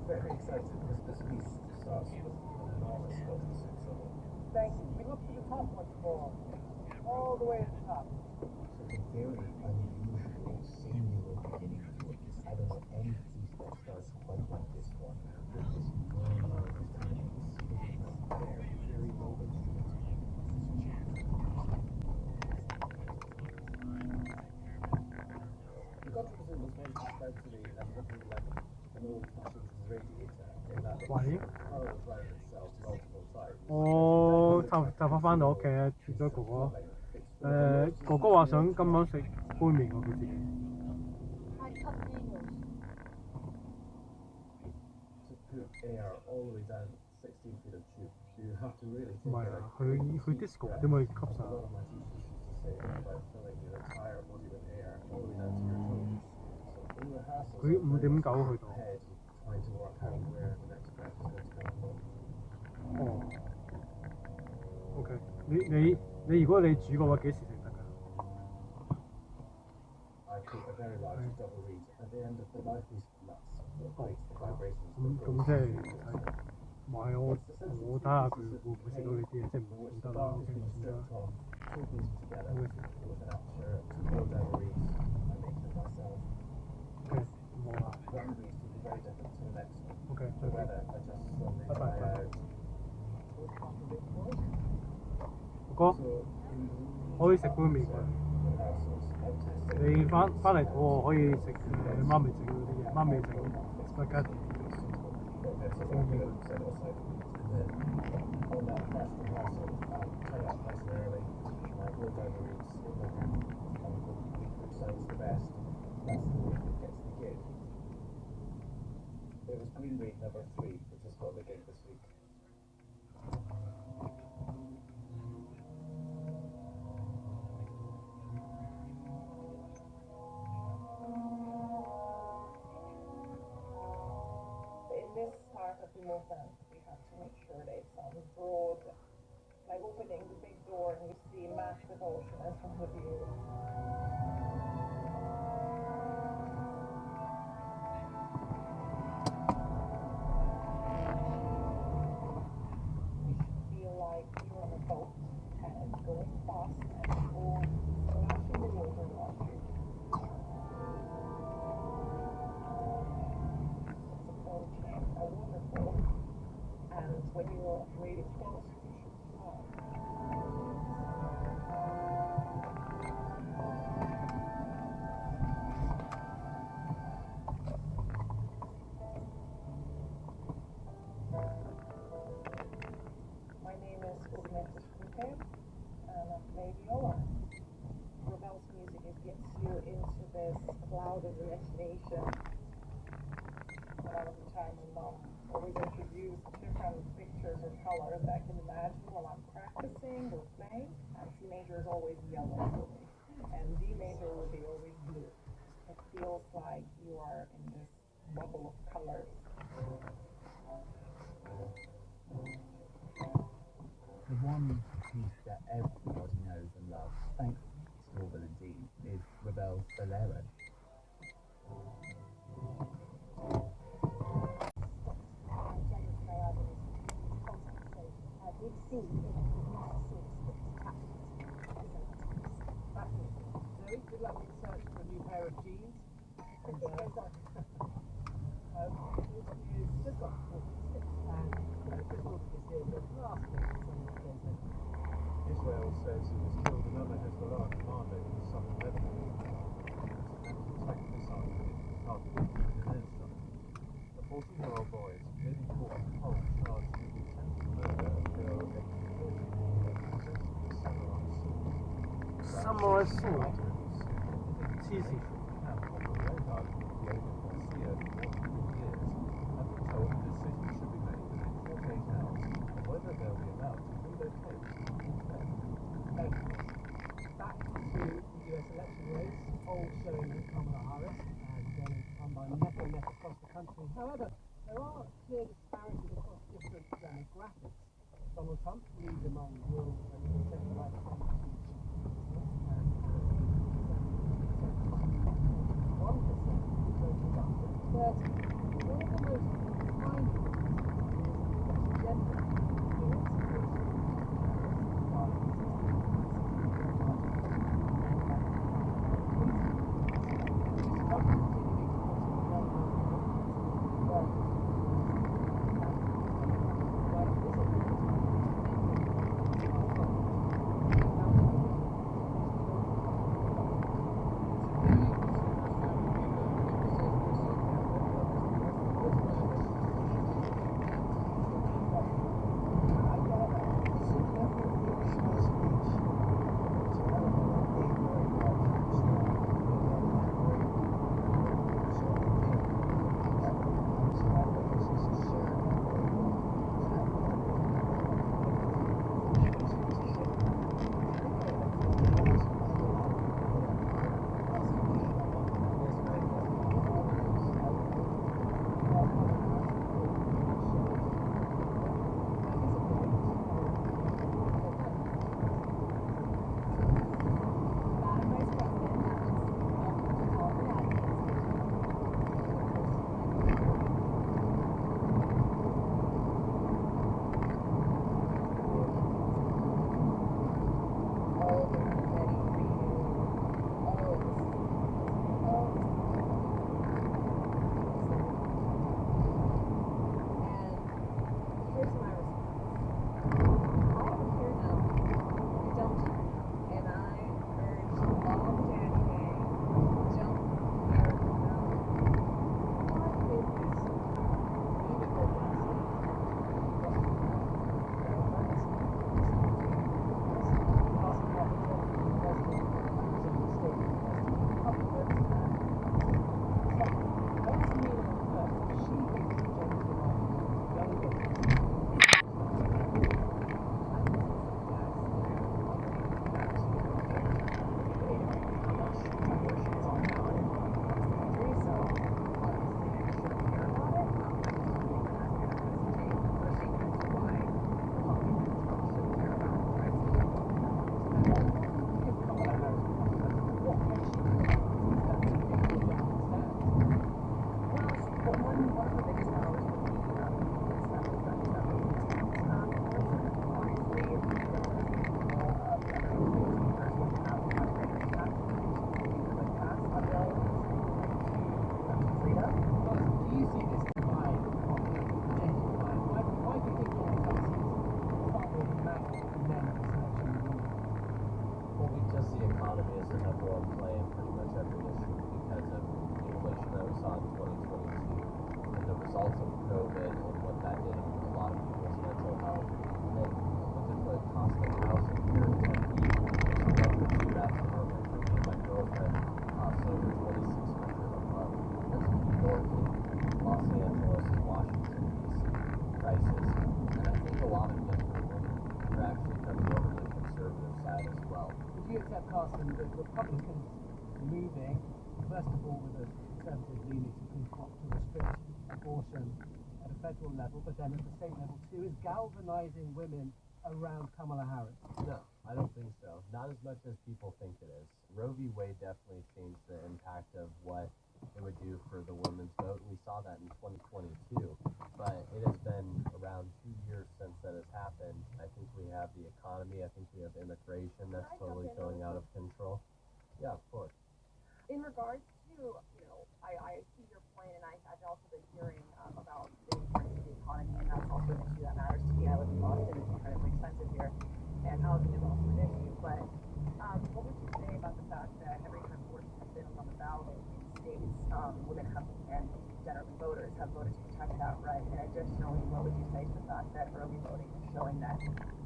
Very excited because this piece starts with an enormous focus. Thank you. We look to the top once more. All the way to the top. It's a very unusual, singular beginning to it. I don't know any piece that starts quite like this one. With this murmur, this kind of sweetness, very low instrument. The controversy was made essentially as looking like an old-fashioned radiator in that Why? the power drive itself multiple times. 就翻到屋企咧，接咗哥哥。哥哥話想今晚食杯麵喎，佢自己。To put air all the way down 16 feet of tube. So you have to really 唔 take 係 it 啊， out. 佢 disco 點可以吸 A 晒？ lot of my teachers used to say about filling your entire body with air all the way down to your toes. So in rehearsals, 佢5.9去到。 head trying to work out where the next breath is going to come from. 哦。OK， 你如果你煮嘅話，幾時食得㗎？ I put a very large double reed at the end of the mouthpiece nuts. That breaks the vibrations. 咁即係唔係我睇下佢會唔會食到呢啲嘢，即係唔得啦，OK 唔得。 Two pieces together with an aperture, 2 more double reeds. I make them myself. OK， 冇啦。 One reed will be very different to the next one. OK， The weather adjusts slowly. Bye-bye. Out. 哥， So 可以食杯麵㗎。 rehearsals, up to 你翻嚟肚餓可以食媽咪整嗰啲嘢，媽咪整 spaghetti。 on that first rehearsal, turn up nice and early, go down the reeds in the room, and which sounds the best. That's the week that gets the gig. It was Green Week number 3, which has got the gig this week. In this part of the movement, we have to make sure that it's on broad, like opening the big door and you see massive ocean in front of you. You should feel like you're on a boat and it's going fast and it's all splashing the water around you. Approaching a waterfall, and when you're really close, you should stop. My name is Urmeta Skunke, and I play viola. Rebel's music gets you into this cloud of imagination. A lot of the time when Mom always introduce different pictures or colors that I can imagine while I'm practicing or playing, and C major is always yellow for me, and D major will be always blue. It feels like you are in this bubble of colors. The one piece that everybody knows and loves, thanks to Orville and Dean, is Rebel's Bolero. Zoe, good luck in search for a new pair of jeans. And, he's just got 46 and the book is here, but last week someone said that Israel says it was killed another Hezbollah commander in the southern Lebanon. Take this on, it's hard to get in an instant. A 14-year-old boy is clearly caught in cold charged with the attempted murder of girl Samurai sword. 黐線。 whether they'll be allowed to relocate. back to the US election race, polls showing that Kamala Harris has come by neck and neck across the country. However, there are clear disparities across different demographics. Donald Trump leads among rural and decentralized communities. 1% economy is the number one play in pretty much every issue because of the inflation that we saw in 2022 and the results of COVID and what that did to a lot of people's mental health. And then look at the cost of housing here in Tempe. Just love the two-bath apartment for me and my girlfriend costs over $2,600 a month. That's New York and Los Angeles and Washington, D.C. prices. And I think a lot of younger women are actually coming over to the conservative side as well. Would you accept, Carson, that Republicans moving, first of all, with a conservative leaning Supreme Court to restrict abortion at a federal level, but then at the state level too, is galvanizing women around Kamala Harris? No, I don't think so. Not as much as people think it is. Roe v. Wade definitely changed the impact of what it would do for the women's vote. We saw that in 2022, but it has been around 2 years since that has happened. I think we have the economy. I think we have immigration that's totally going out of control. Yeah, of course. In regards to, I see your point, and I've also been hearing about the importance of the economy, and that's also an issue that matters to me. I live in Boston, it's incredibly expensive here, and housing is also an issue. But what would you say about the fact that every time abortion has been on the ballot in states, women have, and generally voters, have voted to protect that right? And additionally, what would you say to the fact that early voting is showing that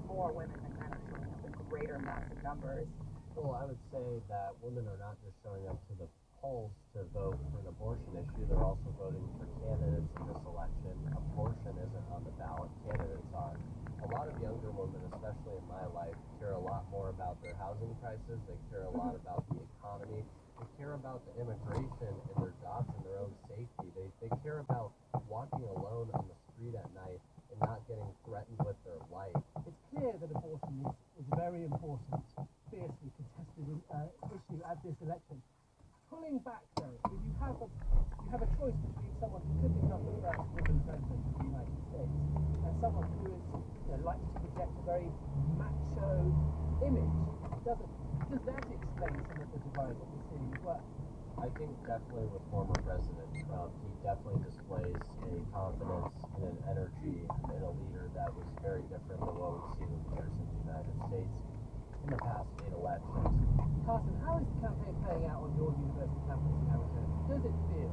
more women than men are showing up in greater massive numbers? Well, I would say that women are not just showing up to the polls to vote for an abortion issue, they're also voting for candidates in this election. Abortion isn't on the ballot, candidates are. A lot of younger women, especially in my life, care a lot more about their housing prices, they care a lot about the economy, they care about the immigration and their jobs and their own safety. They care about walking alone on the street at night and not getting threatened with their life. It's clear that abortion is a very important, fiercely contested issue at this election. Pulling back though, if you have a choice between someone who could become the first woman president of the United States and someone who is likely to project a very macho image, does that explain some of the divide that we're seeing as well? I think definitely with former President Trump, he definitely displays a confidence and an energy in a leader that was very different than what we've seen in leaders in the United States in the past 8 elections. Carson, how is the campaign playing out on your university campus in Arizona? Does it feel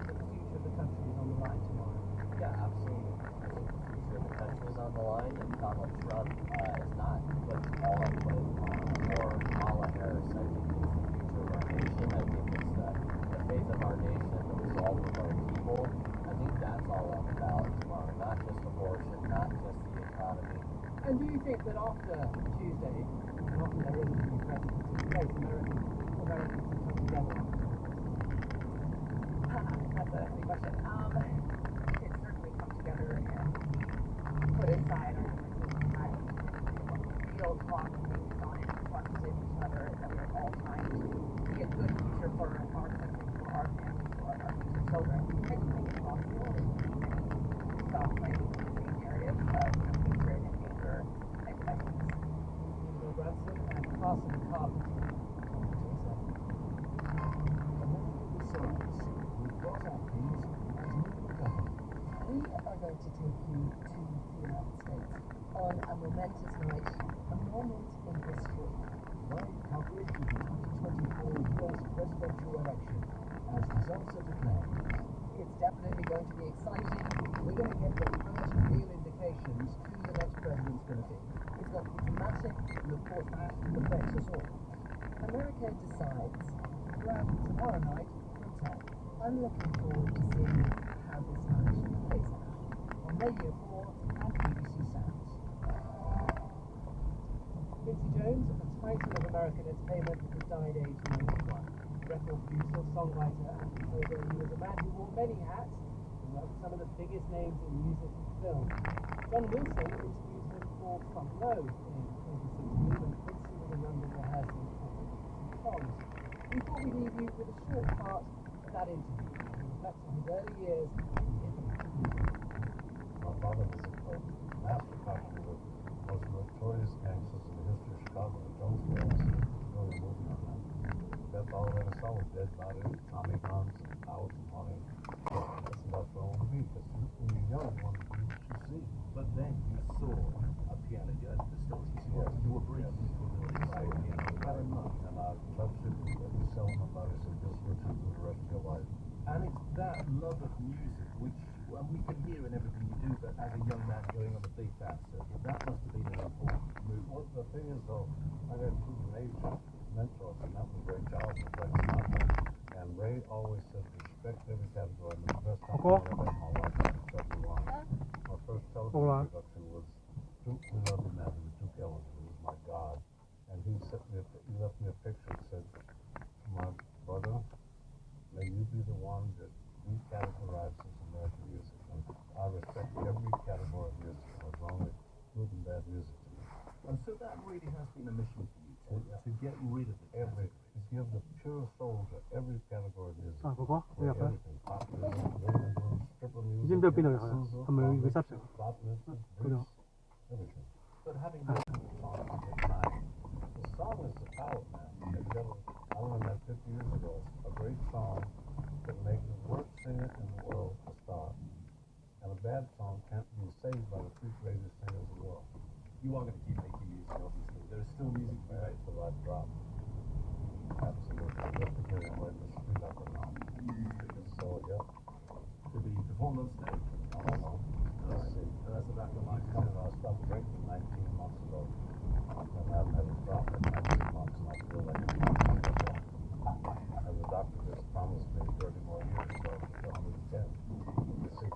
that the future of the country is on the line tomorrow? Yeah, absolutely. I think the future of the country is on the line, and Donald Trump is not put all on play or Kamala Harris. I think it's the future of our nation. I think it's the faith of our nation, the resolve of our people. I think that's all I'm about tomorrow, not just abortion, not just the economy. And do you think that after Tuesday, after there is a new president in place, Americans will come together? That's a good question. It's certainly come together and put aside our differences and try to real talk and make it on it, trust in each other, that we're all trying to see a good future for our country, for our families, for our future children. And you think it's possible that we stop playing in the same areas of hatred and anger and violence. Bill Branson and Carson Carpenter. We are going to take you to the United States on a momentous night, a moment in history. Live coverage of the 2024 US presidential election as results are declared. It's definitely going to be exciting. We're going to get the first real indications who the next president's going to be. It's going to be dramatic, and of course that affects us all. America decides around tomorrow night from 10. I'm looking forward to seeing how this night plays out on Radio 4 and BBC Sounds. Quincy Jones, a titan of American entertainment, who died aged 91. Record producer, songwriter, and composer, he was a man who wore many hats and worked with some of the biggest names in music and film. John Wilson interviewed him for Front Row in 2016 when Quincy was in London rehearsing for some songs. We thought we'd leave you with a short part of that interview and reflect on his early years in hip hop. My father was a master carpenter with the most notorious gangsters in the history of Chicago, the Jones Boys. Really moving on that. That's all I ever saw was Dead Bodies, Tommy Guns, and House and Money. That's enough for only me, because when you're young, you want to do what you see. But then you saw a piano. You had distortions. You were bringing people to the piano. very much. And I'd love to sell them a mouse and just listen to the rest of your life. And it's that love of music, which we can hear in everything you do, but as a young man going on a big band circuit, that must have been an important move. Well, the thing is, though, I had two major mentors, and that was Ray Charles and Frank Sinatra. And Ray always said, respect every category. And the first time I ever met my wife, I respected one. My first television production was Duke We Love You Man with Duke Ellington, who was my God. And he left me a picture that said, my brother, may you be the one that recategorizes American music. And I respect every category of music, as long as good and bad music to me. And so that really has been a mission for you, to get rid of to give the pure soul to every category of music. 그거? 여기 앞에? Everything. Pop music, rhythm and blues, stripper music, 이진도 빈을 가요. Sousa, 한번 여기 삽시다. pop music, 그죠? blues, everything. But having written the song at night, the song is the power, man. I learned that 50 years ago. A great song can make the worst singer in the world a star. And a bad song can't be saved by the three greatest singers in the world. You are going to keep making music, obviously. There is still music to be made. Till I drop. Absolutely. Just to get it right in the street up and down. So, yeah. To be performed on stage. I don't know. Let's see. That's the back of my I stopped drinking 19 months ago. And I've never stopped in 19 months, and I feel like I'm not. And the doctor just promised me 30 more years, so I'm 110. We'll see.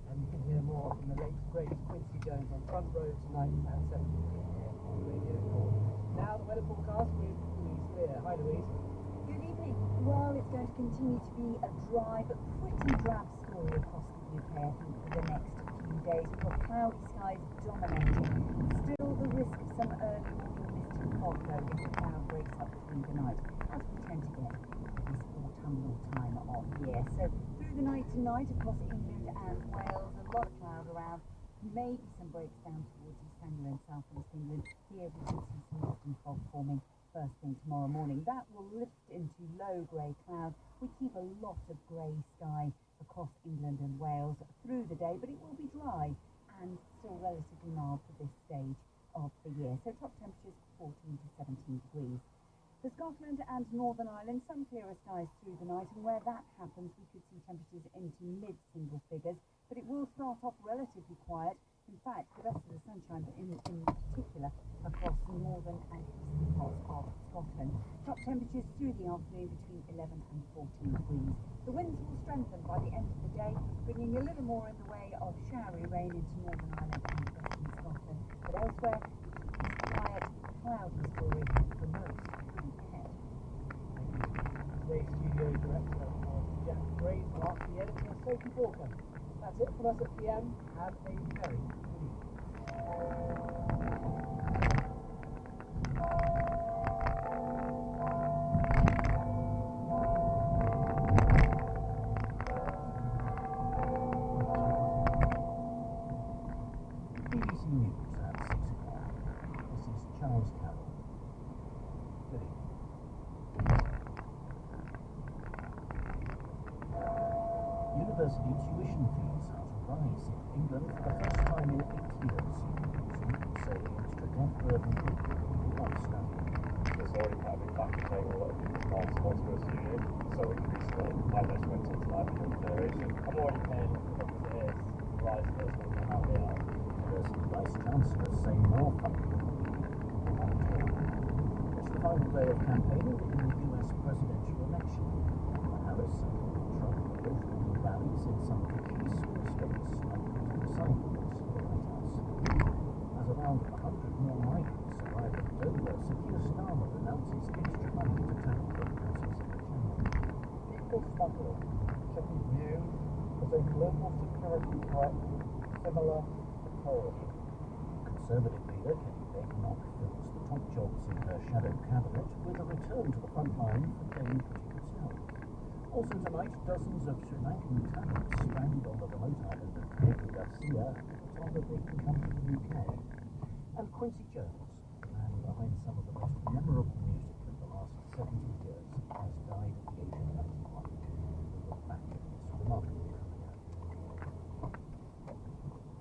And you can hear more from the late great Quincy Jones on Front Row tonight at 7 p.m. here on Radio 4. Now the weather forecast with Louise Lear. Hi Louise. Good evening. Well, it's going to continue to be a dry but pretty drab story across the UK, I think, for the next few days. We've got cloudy skies dominating. Still the risk of some early morning mist and fog, though, if the cloud breaks up through the night, as we tend to get this autumnal time of year. So through the night tonight across England and Wales, a lot of cloud around. Maybe some breaks down towards East Anglia and South East England. Here we can see some mist and fog forming first thing tomorrow morning. That will lift into low grey cloud. We keep a lot of grey sky across England and Wales through the day, but it will be dry and still relatively mild for this stage of the year. So top temperatures 14 to 17 degrees. For Scotland and Northern Ireland, some clearer skies through the night, and where that happens, we could see temperatures into mid-single figures, but it will start off relatively quiet. In fact, the rest of the sunshine, in particular, across the northern and eastern parts of Scotland. Top temperatures through the afternoon between 11 and 14 degrees. The winds will strengthen by the end of the day, bringing a little more in the way of showery rain into Northern Ireland and western Scotland. But elsewhere, we keep this quiet, cloudy story for most of the weekend. Today's studio director was Jack Graysmark, the editor Sophie Walker. That's it from us at PM. Have a very good evening. BBC News at 6 o'clock. This is Charles Carroll. Good evening. University tuition fees are to rise in England for the first time in 8 years. Some say the extra debt burden will not study. It's already kind of back to paying a lot of people's minds supposed to go to uni, so my best went into my consideration. I'm already paying as it is, rise first will come out here. University Vice Chancellors say more funding will be needed. It's the final day of campaigning in the US presidential election. Harris and Trump are both holding rallies in some key swing states and putting signboards for the White House. As around 100 more migrants arrive at Dover, Sir Keir Starmer announces extra money to tackle the crisis in the channel. People struggle to be viewed as a global security threat similar to terrorism. Conservative leader Kenny Badenoch fills the top jobs in her shadow cabinet with a return to the front line for Dame Critical Health. Also tonight, dozens of Sri Lankan talents stranded on the remote island of Diego Garcia told that they can come to the UK. And Quincy Jones, the man behind some of the most memorable music of the last 70 years, has died at the age of 91. We look back at his remarkable career.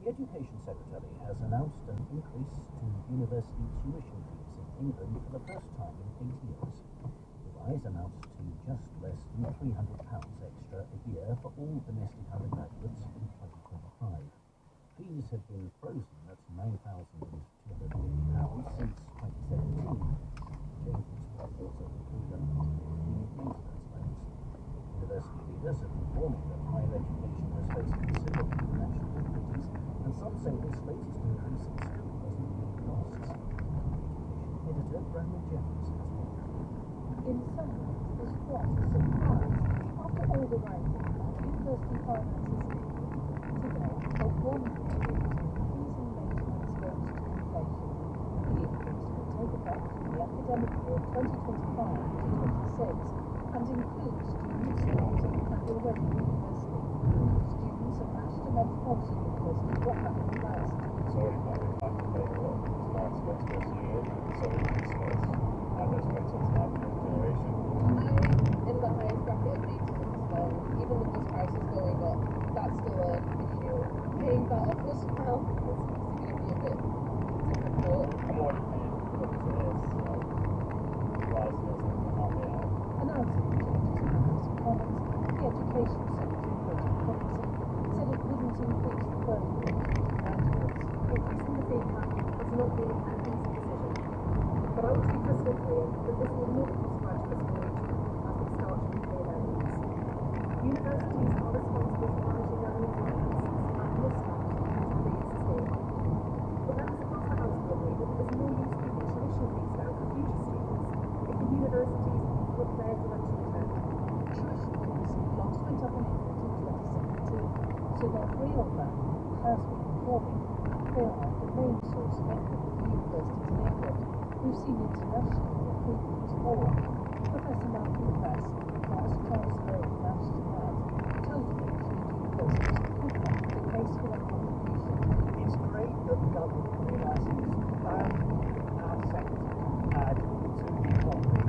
The Education Secretary has announced an increase to university tuition fees in England for the first time in 8 years. The rise amounts to just less than £300 extra a year for all domestic undergraduates in 2025. Fees have been frozen at £9,250 since 2017. Changes will also include an uplift in maintenance loans. University leaders have been warning that higher education has faced considerable financial difficulties, and some say this latest increase still doesn't meet costs. Education editor Brandon Jeffers has more. In some ways, this was a surprise. After all the writing about university finances today, of one thing is increasing maintenance loans to inflation. The increase will take effect in the academic year 2025-26 and includes students starting at already university. Students are matched to Metropolitan University were happy last. It's already quite a time to pay a lot. It's not expensive this year, so it's and there's expensive now for generation. I'm in the highest bracket of maintenance, so even with this prices going up, that's still an issue. Paying that off as well is going to be a bit difficult. I'm already paying for it as it is, so rising is not me out. Announcing the changes in House of Commons, the Education Secretary, Roger Collison, said it wouldn't increase the burden on graduates. Increasing the fee cap has not been an easy decision, but I want to be crystal clear that this will not cost graduates more each month as they start to repay their loans. Universities are responsible for managing their own finances, and this fact needs to be sustained. But members across the House will agree that there's more use keeping tuition fees down for future students if the universities look their direction ahead. Tuition fees last went up in England in 2017, so their real value has been falling. They are the main source of income for universities in England, who've seen international recruitment fall. Professor Malcolm Press, Vice Chancellor of Amsterdam, told me universities could have the case for their contribution. It's great that the government realises the value our sector add to the economy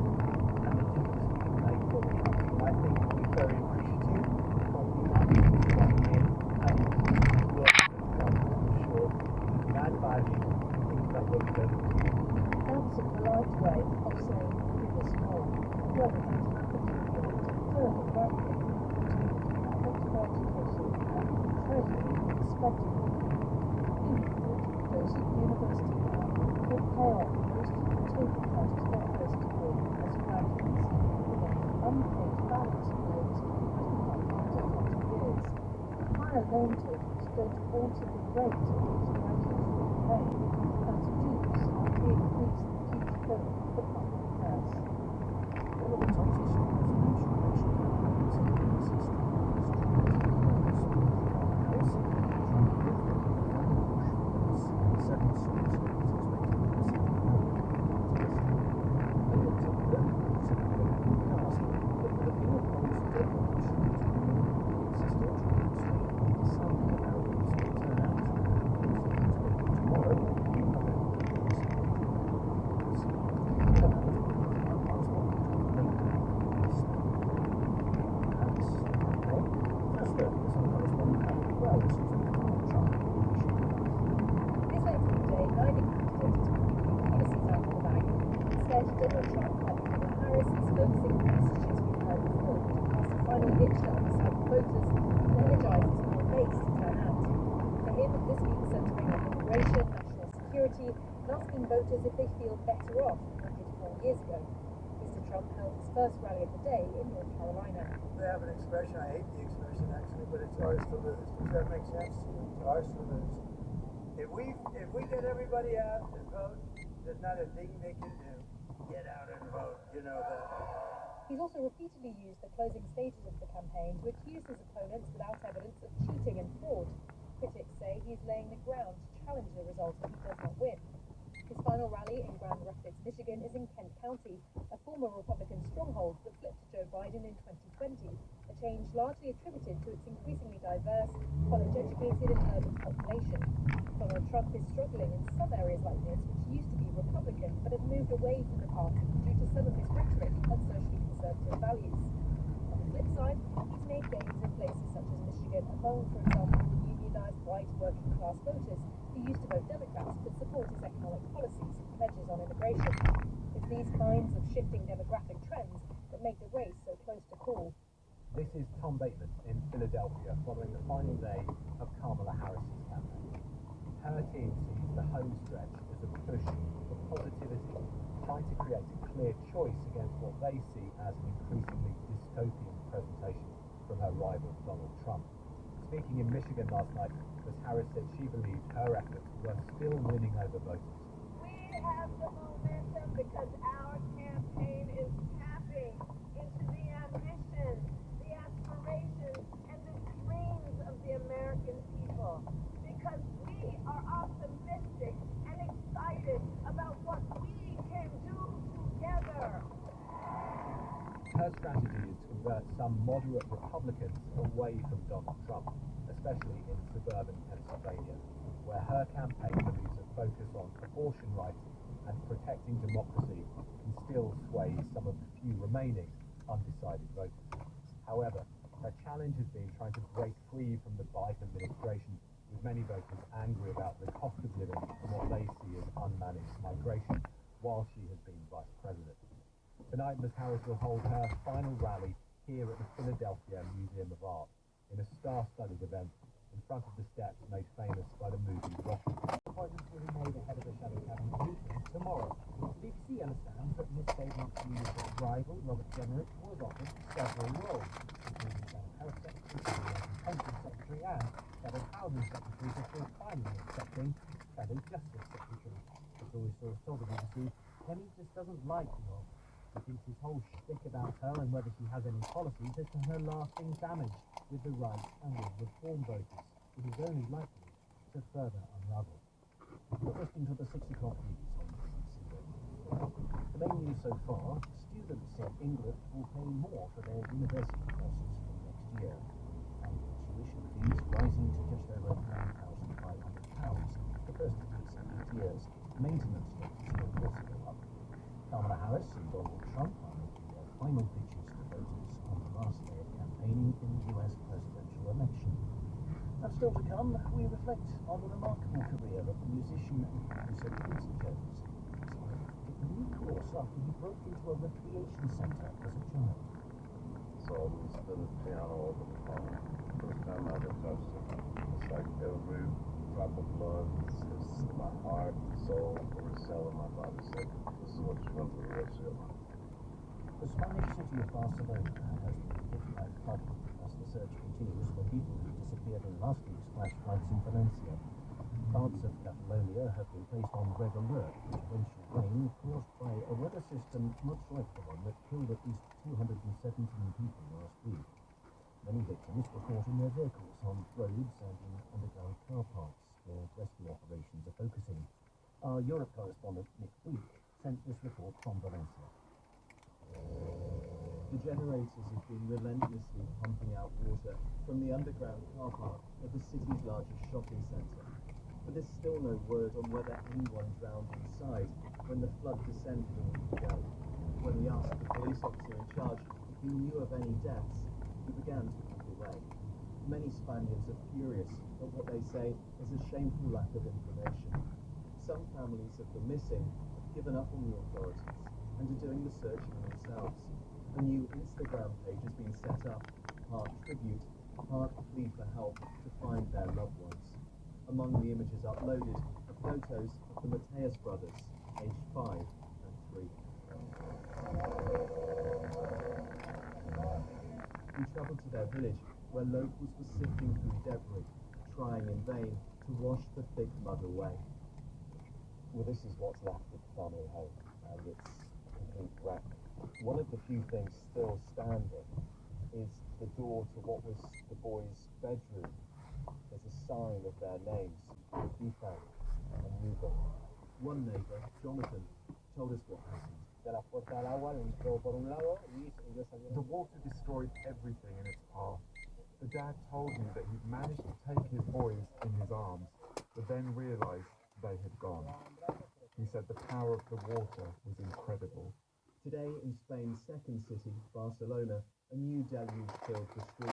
and the difference we can make for the country. And I think we're very appreciative of the money that's going in and working with the government to ensure we can add value to things that work better for you. That's a polite way of saying give us more. Whether that happens or not, further bracket between the Department of Education and the Treasury respectively. In England, those at university now will pay off most of the total cost of their first degree as graduates, with an unpaid balance of loans written off after 20 years. Higher loan totals don't alter the rate at which graduates will pay, as dues are the increase in the huge burden the public has. One of the tightest residential election campaigns in England's history is Trump with the Republican push for 7 swing states expected to receive They looked at the Republican cast, but with appeal polls deadline showing to be it's still trying to swing some Americans will turn out. Tomorrow, This later in the day, neither candidate took any policies out of the bag. Instead, Donald Trump led Kamala Harris exposing the messages we've heard before, cast a final hitch to undecided voters, and energized his core base to turn out. For him, this means centering on immigration, national security, and asking voters if they feel better off than they did 4 years ago. Mr. Trump held his first rally of the day in North Carolina. They have an expression, I hate the expression actually, but it's ours to lose. Does that make sense to you? It's ours to lose. If we get everybody out and vote, there's not a thing they can do. Get out and vote. You know that. He's also repeatedly used the closing stages of the campaign to accuse his opponents without evidence of cheating and fraud. Critics say he's laying the ground to challenge the result if he does not win. His final rally in Grand Rapids, Michigan is in Kent County, a former Republican stronghold that flipped to Joe Biden in 2020, a change largely attributed to its increasingly diverse, college-educated and urban population. Donald Trump is struggling in some areas like this, which used to be Republican but had moved away from the party due to some of his rhetoric and socially conservative values. On the flip side, he's made gains in places such as Michigan, among, for example, unionized white working class voters. The who used to vote Democrats, could support his economic policies and pledges on immigration. It's these kinds of shifting demographic trends that make the race so close to call. This is Tom Bateman in Philadelphia following the final day of Kamala Harris's campaign. Her team sees the home stretch as a push for positivity, trying to create a clear choice against what they see as an increasingly dystopian presentation from her rival Donald Trump. Speaking in Michigan last night, Ms. Harris said she believed her efforts were still winning over voters. We have the momentum because our campaign is tapping into the ambition, the aspirations, and the dreams of the American people. Because we are optimistic and excited about what we can do together. Her strategy is to convert some moderate Republicans away from Donald Trump, especially in suburban Pennsylvania, where her campaign believes a focus on abortion rights and protecting democracy can still sway some of the few remaining undecided voters. However, her challenge has been trying to break free from the Biden administration, with many voters angry about the cost of living and what they see as unmanaged migration while she has been vice president. Tonight, Ms. Harris will hold her final rally here at the Philadelphia Museum of Art in a star-studded event in front of the steps made famous by the movie Rocky. Appointments will be made ahead of the shadow cabinet meeting tomorrow. The BBC understands that Miss David's leadership rival, Robert Jenrick, was offered several roles, including Shadow Health Secretary, Pension Secretary, and Shadow Housing Secretary before finally accepting Shadow Justice Secretary. The story source told the BBC, Kenny just doesn't like the role. He thinks his whole shtick about her and whether she has any policies has done her lasting damage with the right and with reform voters. It is only likely to further unravel. You're listening to the 6 o'clock news on BBC Radio. The main news so far, students in England will pay more for their university courses from next year. Annual tuition fees rising to just over £9,500, the first increase in 8 years. Maintenance rates will also go up. Kamala Harris and Donald Trump are making their final pitches to voters on the last day of campaigning in the US presidential election. Now, still to come, we reflect on the remarkable career of the musician and producer Quincy Jones. He took a new course after he broke into a recreation centre as a child. So I was still at piano all the time. First time I ever touched it. It's like every drop of blood, it's my heart, soul, every cell in my body said, this is what you want for the rest of your life. The Spanish city of Barcelona has been hit by flooding as the search continues for people who disappeared in last week's flash floods in Valencia. Parts of Catalonia have been placed on red alert for torrential rain caused by a weather system much like the one that killed at least 217 people last week. Many victims were caught in their vehicles on roads and in underground car parks where rescue operations are focusing. Our Europe correspondent Nick Week sent this report from Valencia. The generators have been relentlessly pumping out water from the underground car park of the city's largest shopping centre. But there's still no word on whether anyone drowned inside when the flood descent a week ago. When we asked the police officer in charge if he knew of any deaths, he began to walk away. Many Spaniards are furious at what they say is a shameful lack of information. Some families of the missing have given up on the authorities and are doing the searching themselves. A new Instagram page has been set up, part tribute, part plea for help to find their loved ones. Among the images uploaded are photos of the Mateus brothers, aged 5 and 3. We travelled to their village, where locals were sifting through debris, trying in vain to wash the thick mud away. Well, this is what's left of the family home, and it's a complete wreck. One of the few things still standing is the door to what was the boys' bedroom. There's a sign of their names, Ethan and Ruben. One neighbour, Jonathan, told us what happened. The water destroyed everything in its path. The dad told me that he'd managed to take his boys in his arms, but then realised they had gone. He said the power of the water was incredible. Today, in Spain's second city, Barcelona, a new deluge filled the streets.